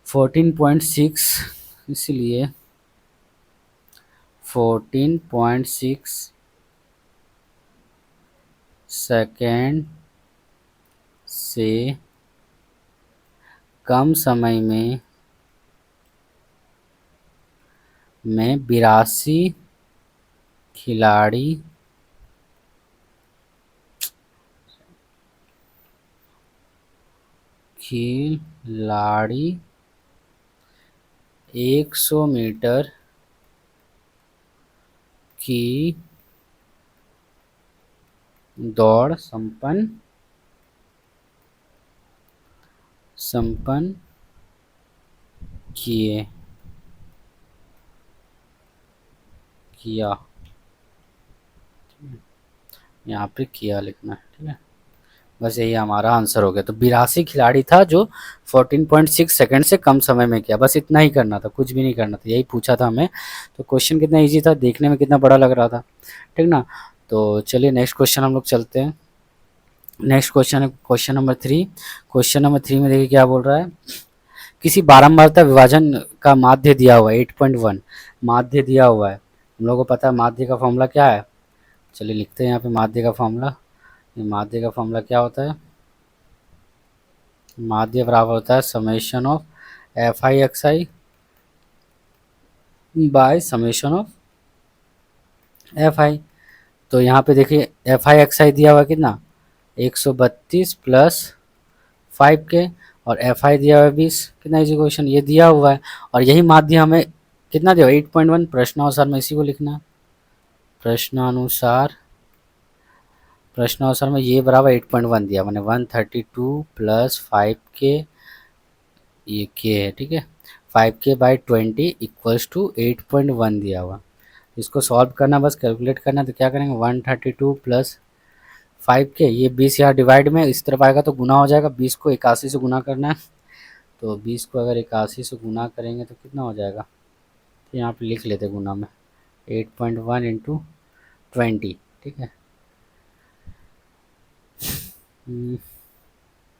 14.6, इसलिए 14.6 सेकेंड से कम समय में 82 खिलाड़ी खिलाड़ी 100 मीटर की दौड़ संपन्न किया, यहाँ पे किया लिखना है, ठीक है। बस यही हमारा आंसर हो गया। तो 82 खिलाड़ी था जो 14.6 सेकंड से कम समय में किया, बस इतना ही करना था, कुछ भी नहीं करना था, यही पूछा था हमें। तो क्वेश्चन कितना इजी था, देखने में कितना बड़ा लग रहा था, ठीक ना। तो चलिए नेक्स्ट क्वेश्चन हम लोग चलते हैं। नेक्स्ट क्वेश्चन है क्वेश्चन नंबर 3। क्वेश्चन नंबर 3 में देखिए क्या बोल रहा है, किसी बारंबारता विभाजन का माध्य दिया हुआ है, 8.1 माध्य दिया हुआ है। हम लोगों को पता है माध्य का फॉर्मूला क्या है, चलिए लिखते हैं यहाँ पे माध्य का फॉर्मूला। ये माध्य का फॉर्मूला क्या होता है, माध्य बराबर होता है summation of F I x I by summation of F आई। तो यहाँ पे देखिए एफ आई एक्स आई दिया हुआ कितना, 132 प्लस 5 के, और एफ आई दिया हुआ है 20, कितना इजी क्वेश्चन, ये दिया हुआ है। और यही माध्य हमें कितना दिया, 8.1 प्रश्नानुसार में इसी को लिखना है, प्रश्नानुसार में ये बराबर 8.1 दिया, मैंने 132 प्लस 5 के, ये के है, ठीक है, 5 के बाई 20 इक्वल्स टू 8.1 दिया हुआ। इसको सॉल्व करना, बस कैलकुलेट करना। तो क्या करेंगे, 132 प्लस 5 के, ये 20 यहाँ डिवाइड में इस तरफ आएगा तो गुना हो जाएगा, 20 को 81 से गुना करना है। तो 20 को अगर 81 से गुना करेंगे तो कितना हो जाएगा, तो यहाँ पे लिख लेते गुना में, 8.1 इंटू 20, ठीक है।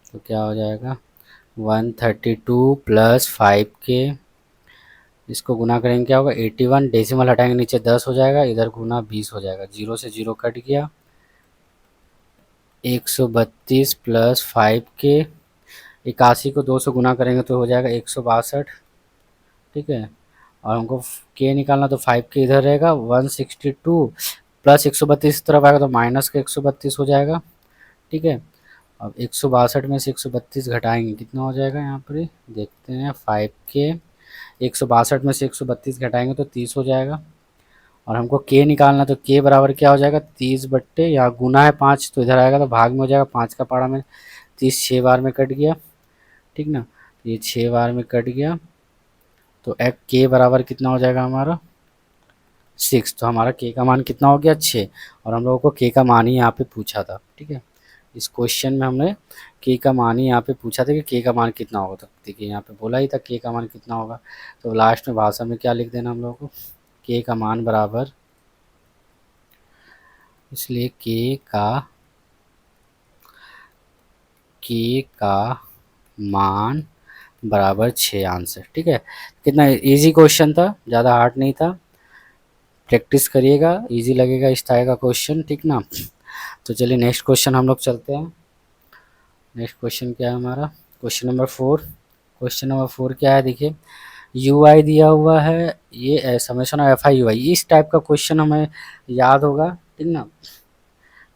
तो क्या हो जाएगा, 132 प्लस 5 के, इसको गुना करेंगे क्या होगा, 81, डेसिमल हटाएंगे नीचे 10 हो जाएगा, इधर गुना 20 हो जाएगा, 0 से 0 कट गया, 132 प्लस 5 के, 81 को 2 से गुना करेंगे तो हो जाएगा 162, ठीक है। और हमको के निकालना, तो 5 के इधर रहेगा, 162 प्लस 132 तरफ आएगा तो माइनस का 132 हो जाएगा, ठीक है। अब 162 में से 132 घटाएंगे कितना हो जाएगा, यहाँ पर देखते हैं, 5 के 162 में से 132 घटाएंगे तो 30 हो जाएगा। और हमको के निकालना, तो के बराबर क्या हो जाएगा, 30 बट्टे, यहाँ गुना है 5 तो इधर आएगा तो भाग में हो जाएगा, 5 का पारा में 30 6 बार में कट गया, ठीक ना, ये 6 बार में कट गया। तो एक के बराबर कितना हो जाएगा हमारा 6। तो हमारा के का मान कितना हो गया 6, और हम लोगों को के का मान ही यहाँ पे पूछा था, ठीक है। इस क्वेश्चन में हमने के का मान ही यहाँ पे पूछा था कि के का मान कितना होगा, तो देखिए यहाँ पे बोला ही था के का मान कितना होगा। तो लास्ट में भाषा में क्या लिख देना हम लोगों को, के का मान बराबर, इसलिए के का मान बराबर 6 आंसर, ठीक है। कितना इजी क्वेश्चन था, ज़्यादा हार्ड नहीं था, प्रैक्टिस करिएगा, इजी लगेगा इस तरह का क्वेश्चन, ठीक ना। तो चलिए नेक्स्ट क्वेश्चन हम लोग चलते हैं। नेक्स्ट क्वेश्चन क्या है हमारा, क्वेश्चन नंबर 4। क्वेश्चन नंबर 4 क्या है, देखिए यू आई दिया हुआ है, ये summation of F I U I, इस टाइप का क्वेश्चन हमें याद होगा, ठीक ना।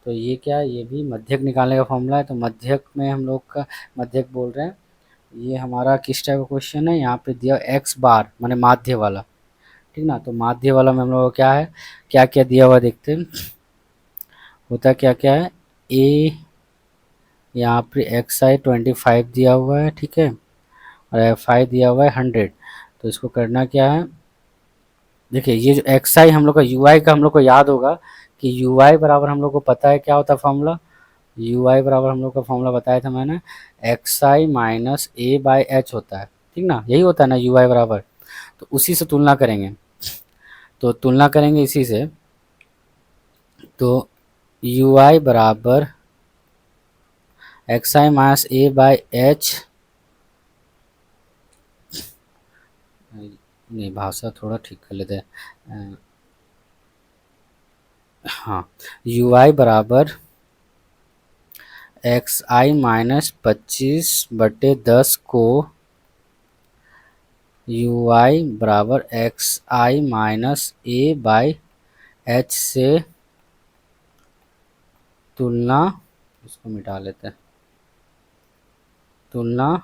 तो ये क्या है, ये भी मध्यक निकालने का फॉर्मूला है। तो मध्यक में हम लोग का, मध्यक बोल रहे हैं, ये हमारा किस टाइप का क्वेश्चन है, यहाँ पे दिया एक्स बार माने माध्य वाला, ठीक ना। तो माध्य वाला में हम लोग को क्या है, क्या क्या दिया हुआ देखते हैं, होता क्या क्या है, ए यहाँ पे एक्स आई 25 दिया हुआ है, ठीक है, और एफ आई दिया हुआ है 100। तो इसको करना क्या है, देखिए ये जो एक्स आई हम लोग का, यू आई का हम लोग को याद होगा कि यू आई बराबर हम लोग को पता है क्या होता है फॉर्मूला, यू आई बराबर हम लोग का फॉर्मूला बताया था मैंने, x I minus A by H होता है, ठीक ना, यही होता है ना यू आई बराबर। तो उसी से तुलना करेंगे, तो तुलना करेंगे इसी से, तो यू आई बराबर x I minus A by H, नहीं भाषा थोड़ा ठीक कर लेते हैं, हाँ, यू आई बराबर एक्स आई माइनस 25/10 को यू आई बराबर x I minus A by H से तुलना, इसको मिटा लेते हैं, तुलना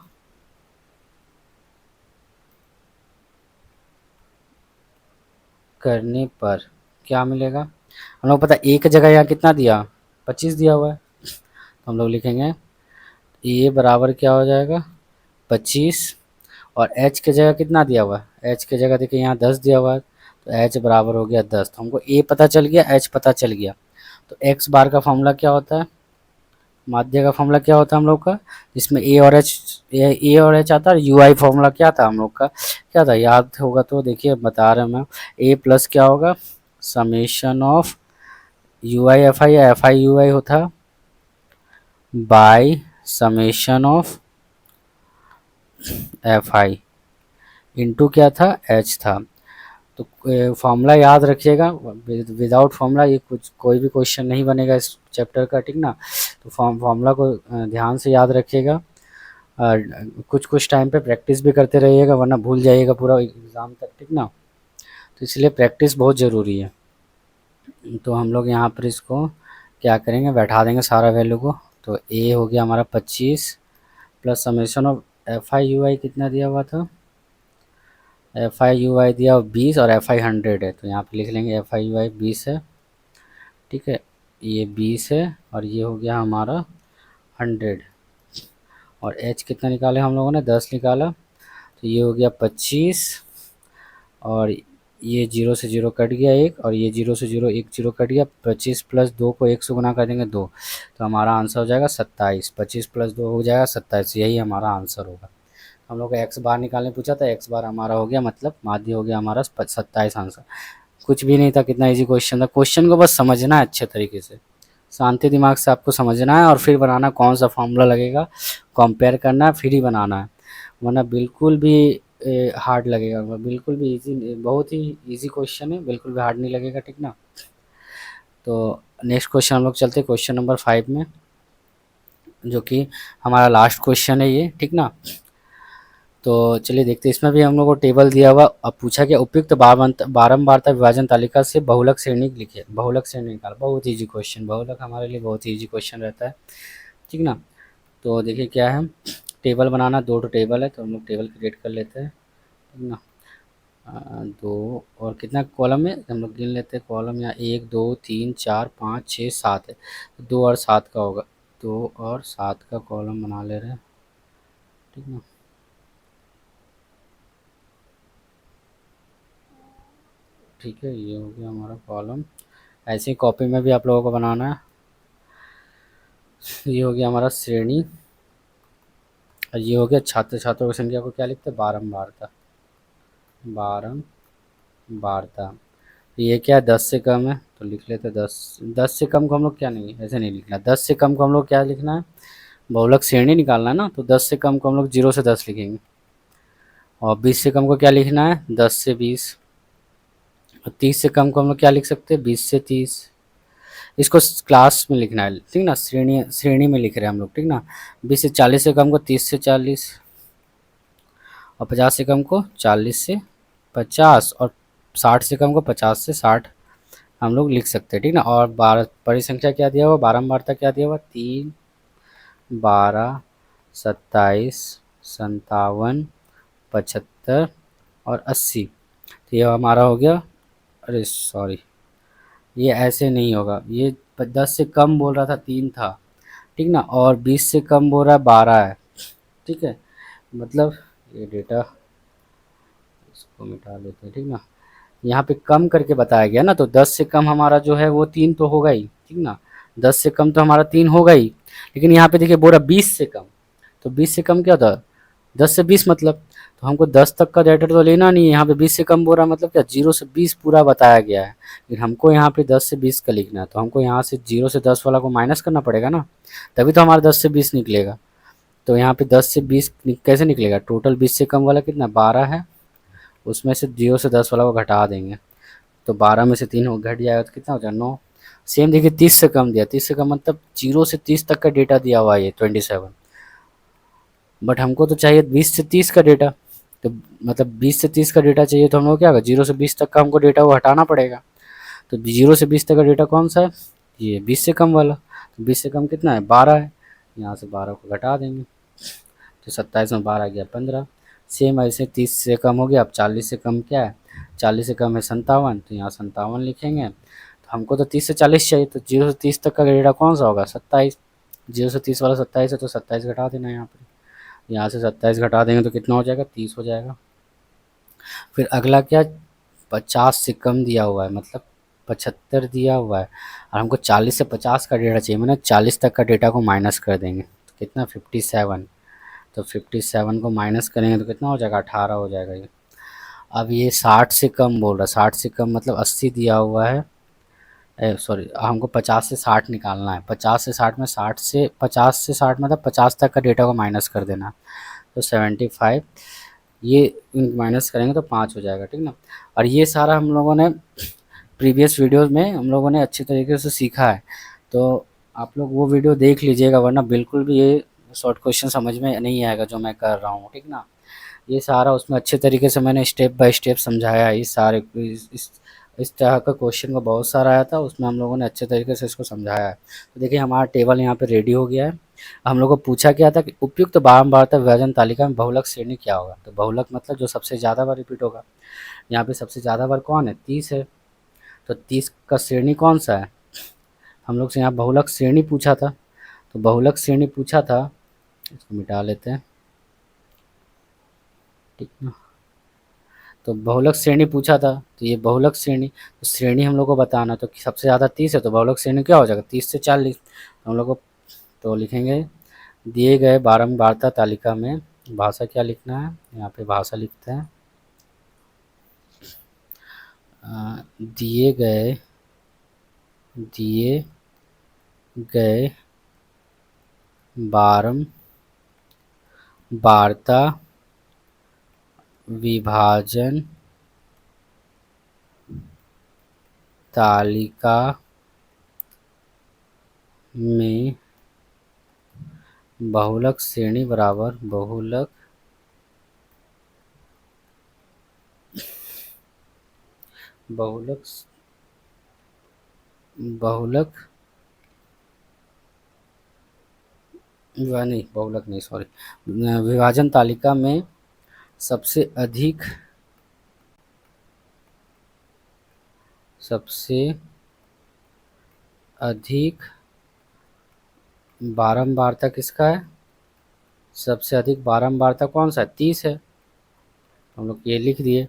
करने पर क्या मिलेगा। हम लोग पता ए की जगह यहाँ कितना दिया, 25 दिया हुआ है, तो हम लोग लिखेंगे ए बराबर क्या हो जाएगा 25, और एच की जगह कितना दिया हुआ है, एच की जगह देखिए यहाँ 10 दिया हुआ है, तो एच बराबर हो गया 10, तो हमको ए पता चल गया, एच पता चल गया। तो एक्स बार का फॉर्मूला क्या होता है, माध्य का फॉर्मूला क्या होता है हम लोग का, जिसमें ए और एच आता है। यू आई फॉर्मूला क्या था हम लोग का, क्या था याद होगा तो देखिए बता रहे हैं मैं, ए प्लस क्या होगा summation of you I F I या एफ आई यू आई होता by summation of F I into क्या था एच था। तो फॉर्मूला याद रखिएगा, विदाउट फॉर्मूला ये कुछ कोई भी क्वेश्चन नहीं बनेगा इस चैप्टर का, ठीक ना। तो फॉर्मूला को ध्यान से याद रखिएगा, और कुछ कुछ टाइम पे प्रैक्टिस भी करते रहिएगा, वरना भूल जाइएगा पूरा एग्ज़ाम तक, ठीक ना। तो इसलिए प्रैक्टिस बहुत ज़रूरी है। तो हम लोग यहाँ पर इसको क्या करेंगे, बैठा देंगे सारा वैल्यू को। तो ए हो गया हमारा 25 plus summation of F I U I कितना दिया हुआ था, एफ आई यू आई दिया 20 और एफ आई 100 है, तो यहाँ पे लिख लेंगे एफ आई यू आई 20 है, ठीक है, ये 20 है, और ये हो गया हमारा 100, और एच कितना निकाले हम लोगों ने 10 निकाला, तो ये हो गया 25, और ये 0 से 0 कट गया एक, और ये 0 से 0 एक 0 कट गया, 25 प्लस 2 को 1 से गुना कर देंगे 2, तो हमारा आंसर हो जाएगा 27, 25 प्लस 2 हो जाएगा 27, यही हमारा आंसर होगा। हम लोग को एक्स बार निकालने पूछा था, एक्स बार हमारा हो गया, मतलब माध्य हो गया हमारा 27 आंसर। कुछ भी नहीं था, कितना इजी क्वेश्चन था, क्वेश्चन को बस समझना है अच्छे तरीके से, शांति दिमाग से आपको समझना है, और फिर बनाना कौन सा फॉर्मूला लगेगा, कंपेयर करना है, फिर ही बनाना है, वरना बिल्कुल भी हार्ड लगेगा, बिल्कुल भी इजी, बहुत ही इजी क्वेश्चन है, बिल्कुल भी हार्ड नहीं लगेगा, ठीक ना। तो नेक्स्ट क्वेश्चन हम लोग चलते हैं क्वेश्चन नंबर 5 में, जो कि हमारा लास्ट क्वेश्चन है ये, ठीक ना। तो चलिए देखते हैं, इसमें भी हम लोग को टेबल दिया हुआ, अब पूछा गया उपयुक्त बारंबारता विभाजन तालिका से बहुलक श्रेणी लिखिए, बहुलक श्रेणी निकाल, बहुत इजी क्वेश्चन, बहुलक हमारे लिए बहुत इजी क्वेश्चन रहता है, ठीक ना। तो देखिए क्या है, टेबल बनाना, दो तो टेबल है, तो हम लोग टेबल क्रिएट कर लेते हैं, ठीक ना। दो और कितना कॉलम है हम लोग गिन लेते हैं, कॉलम यहाँ 1 2 3 4 5 6 7 है, तो 2 और 7 का होगा, 2 और 7 का कॉलम बना ले रहे हैं, ठीक ना। ठीक है, ये हो गया हमारा कॉलम, ऐसे ही कॉपी में भी आप लोगों को बनाना है। ये हो गया हमारा श्रेणी, और ये हो गया छात्र छात्रों की संख्या को क्या लिखते हैं, बारंबारता, बारंबारता। ये क्या है 10 से कम है, तो लिख लेते हैं 10, 10 से कम को हम लोग क्या नहीं, ऐसे नहीं लिखना, 10 से कम को हम लोग क्या लिखना है, बहुलक श्रेणी निकालना है ना, तो 10 से कम को हम लोग 0 से 10 लिखेंगे, और 20 से कम को क्या लिखना है 10 से 20, और 30 से कम को हम लोग क्या लिख सकते हैं 20 से 30, इसको क्लास में लिखना है, ठीक ना, श्रेणी श्रेणी में लिख रहे हैं हम लोग, ठीक ना। 20 से 40 से कम को 30 से 40, और 50 से कम को 40 से 50, और 60 से कम को 50 से 60 हम लोग लिख सकते हैं, ठीक ना। और बारह बड़ी संख्या क्या दिया हुआ, बारंबारता क्या दिया हुआ, 3 12 27 57 75 और 80, तो ये हमारा हो गया, अरे सॉरी ये ऐसे नहीं होगा, ये 10 से कम बोल रहा था 3 था, ठीक ना, और 20 से कम बोल रहा है 12 है, ठीक है, मतलब ये डेटा इसको मिटा लेते हैं, ठीक ना। यहाँ पे कम करके बताया गया ना, तो 10 से कम हमारा जो है वो 3 तो होगा ही, ठीक ना, 10 से कम तो हमारा 3 होगा ही, लेकिन यहाँ पे देखिए बोल रहा 20 से कम, तो 20 से कम क्या था, 10 से 20 मतलब, तो हमको 10 तक का डाटा तो लेना नहीं है, यहाँ पे 20 से कम बोल रहा मतलब क्या, 0 से 20 पूरा बताया गया है, लेकिन हमको यहाँ पे 10 से 20 का लिखना है, तो हमको यहाँ से 0 से 10 वाला को माइनस करना पड़ेगा ना, तभी तो हमारा 10 से 20 निकलेगा। तो यहाँ पे 10 से 20 कैसे निकलेगा, टोटल 20 से कम वाला कितना 12 है, उसमें से 0 से 10 वाला को घटा देंगे, तो 12 में से 3 हो घट जाएगा तो कितना हो जाएगा 9। सेम देखिए 30 से कम दिया, 30 से कम मतलब 0 से 30 तक का डेटा दिया हुआ है ये 27, बट हमको तो चाहिए 20 से 30 का डेटा, तो मतलब 20 से 30 का डेटा चाहिए, तो हम लोग क्या होगा 0 से 20 तक का हमको डेटा वो हटाना पड़ेगा, तो 0 से 20 तक का डेटा कौन सा है, ये 20 से कम वाला, तो 20 से कम कितना है 12 है, यहाँ से 12 को घटा देंगे, तो 27 में 12 गया 15। सेम ऐसे 30 से कम हो गया, अब 40 से कम क्या है, 40 से कम है 57, तो यहाँ 57 लिखेंगे, तो हमको तो 30 से 40 चाहिए, तो 0 से 30 तक का डेटा कौन सा होगा 27, 0 से 30 वाला 27 है, तो 27 घटा देना है यहाँ पे, यहाँ से 27 घटा देंगे तो कितना हो जाएगा 30 हो जाएगा। फिर अगला क्या, 50 से कम दिया हुआ है मतलब 75 दिया हुआ है, और हमको 40 से 50 का डेटा चाहिए, मैंने 40 तक का डेटा को माइनस कर देंगे, तो कितना 57, तो 57 को माइनस करेंगे तो कितना हो जाएगा 18 हो जाएगा ये। अब ये 60 से कम बोल रहा है, 60 से कम मतलब 80 दिया हुआ है, सॉरी हमको 50 से 60 निकालना है, 50 से 60 में 60 से 50 से 60 मतलब 50 तक का डेटा को माइनस कर देना, तो 75, ये माइनस करेंगे तो 5 हो जाएगा, ठीक ना। और ये सारा हम लोगों ने प्रीवियस वीडियोस में हम लोगों ने अच्छी तरीके से सीखा है, तो आप लोग वो वीडियो देख लीजिएगा, वरना बिल्कुल भी ये शॉर्ट क्वेश्चन समझ में नहीं आएगा जो मैं कर रहा हूँ, ठीक ना। ये सारा उसमें अच्छे तरीके से मैंने स्टेप बाय स्टेप समझाया है, इस सारे इस तरह का क्वेश्चन का बहुत सारा आया था, उसमें हम लोगों ने अच्छे तरीके से इसको समझाया है। तो देखिए हमारा टेबल यहाँ पे रेडी हो गया है। हम लोग को पूछा क्या था कि उपयुक्त बारंबारता विभाजन तालिका में बहुलक श्रेणी क्या होगा, तो बहुलक मतलब जो सबसे ज़्यादा बार रिपीट होगा, यहाँ पे सबसे ज़्यादा बार कौन है 30 है, तो 30 का श्रेणी कौन सा है, हम लोग से यहाँ बहुलक श्रेणी पूछा था, तो बहुलक श्रेणी पूछा था, इसको मिटा लेते हैं, ठीक ना। तो बहुलक श्रेणी पूछा था, तो ये बहुलक श्रेणी, तो श्रेणी हम लोग को बताना, तो सबसे ज़्यादा 30 है, तो बहुलक श्रेणी क्या हो जाएगा 30 से 40, तो हम लोग को तो लिखेंगे दिए गए बारंबारता तालिका में भाषा क्या लिखना है, यहाँ पे भाषा लिखते हैं, दिए गए दिए गए बारंबारता विभाजन तालिका में बहुलक श्रेणी बराबर बहुलक बहुलक बहुलक नहीं बहुलक नहीं सॉरी, विभाजन तालिका में सबसे अधिक बारंबारता किसका है, सबसे अधिक बारंबारता कौन सा है 30 है, हम लोग ये लिख दिए,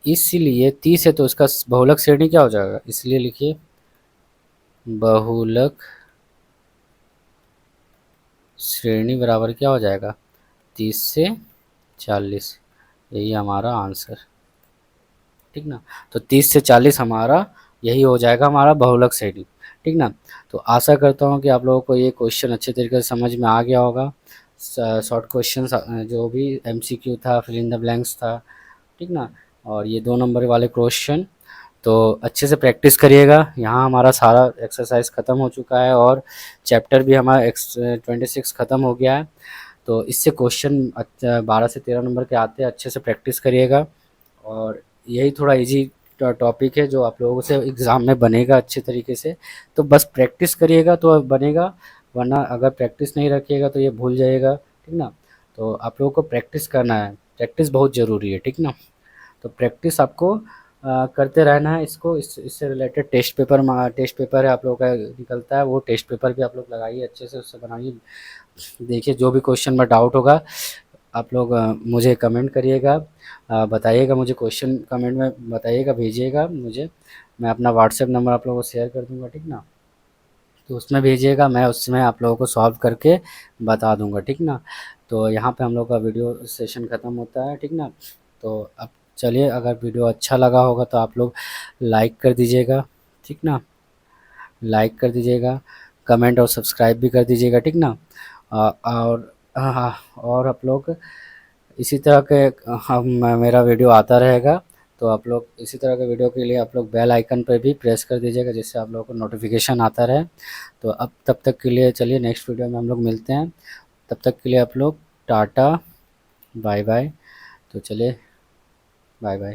इसलिए 30 है तो इसका बहुलक श्रेणी क्या हो जाएगा, इसलिए लिखिए बहुलक श्रेणी बराबर क्या हो जाएगा 30 से 40, यही हमारा आंसर, ठीक ना। तो 30 से 40 हमारा यही हो जाएगा हमारा बहुलक श्रेणी, ठीक ना। तो आशा करता हूँ कि आप लोगों को ये क्वेश्चन अच्छे तरीके से समझ में आ गया होगा, शॉर्ट क्वेश्चन जो भी एमसीक्यू था, फिल इन द ब्लैंक्स था, ठीक ना, और ये 2 नंबर वाले क्वेश्चन, तो अच्छे से प्रैक्टिस करिएगा। यहाँ हमारा सारा एक्सरसाइज ख़त्म हो चुका है और चैप्टर भी हमारा 26 ख़त्म हो गया है, तो इससे क्वेश्चन 12 से 13 नंबर के आते हैं, अच्छे से प्रैक्टिस करिएगा, और यही थोड़ा इजी टॉपिक है जो आप लोगों से एग्ज़ाम में बनेगा अच्छे तरीके से, तो बस प्रैक्टिस करिएगा तो बनेगा, वरना अगर प्रैक्टिस नहीं रखिएगा तो ये भूल जाइएगा, ठीक ना। तो आप लोगों को प्रैक्टिस करना है, प्रैक्टिस बहुत ज़रूरी है, ठीक ना। तो प्रैक्टिस आपको करते रहना है, इससे रिलेटेड टेस्ट पेपर है आप लोगों का निकलता है, वो टेस्ट पेपर भी आप लोग लगाइए अच्छे से, उससे बनाइए, देखिए जो भी क्वेश्चन में डाउट होगा आप लोग मुझे कमेंट करिएगा, बताइएगा मुझे, क्वेश्चन कमेंट में बताइएगा, भेजिएगा मुझे, मैं अपना व्हाट्सएप नंबर आप लोगों को शेयर कर दूंगा, ठीक ना। तो उसमें भेजिएगा, मैं उसमें आप लोगों को सॉल्व करके बता दूंगा, ठीक ना। तो यहाँ पे हम लोग का वीडियो सेशन ख़त्म होता है, ठीक ना। तो अब चलिए, अगर वीडियो अच्छा लगा होगा तो आप लोग लाइक कर दीजिएगा, ठीक ना। लाइक कर दीजिएगा, कमेंट और सब्सक्राइब भी कर दीजिएगा, ठीक ना। और हाँ, और आप लोग इसी तरह के हम मेरा वीडियो आता रहेगा, तो आप लोग इसी तरह के वीडियो के लिए आप लोग बेल आइकन पर भी प्रेस कर दीजिएगा, जिससे आप लोगों को नोटिफिकेशन आता रहे। तो अब तब तक के लिए चलिए, नेक्स्ट वीडियो में हम लोग मिलते हैं। तब तक के लिए आप लोग टाटा, बाय बाय। तो चलिए, बाय बाय।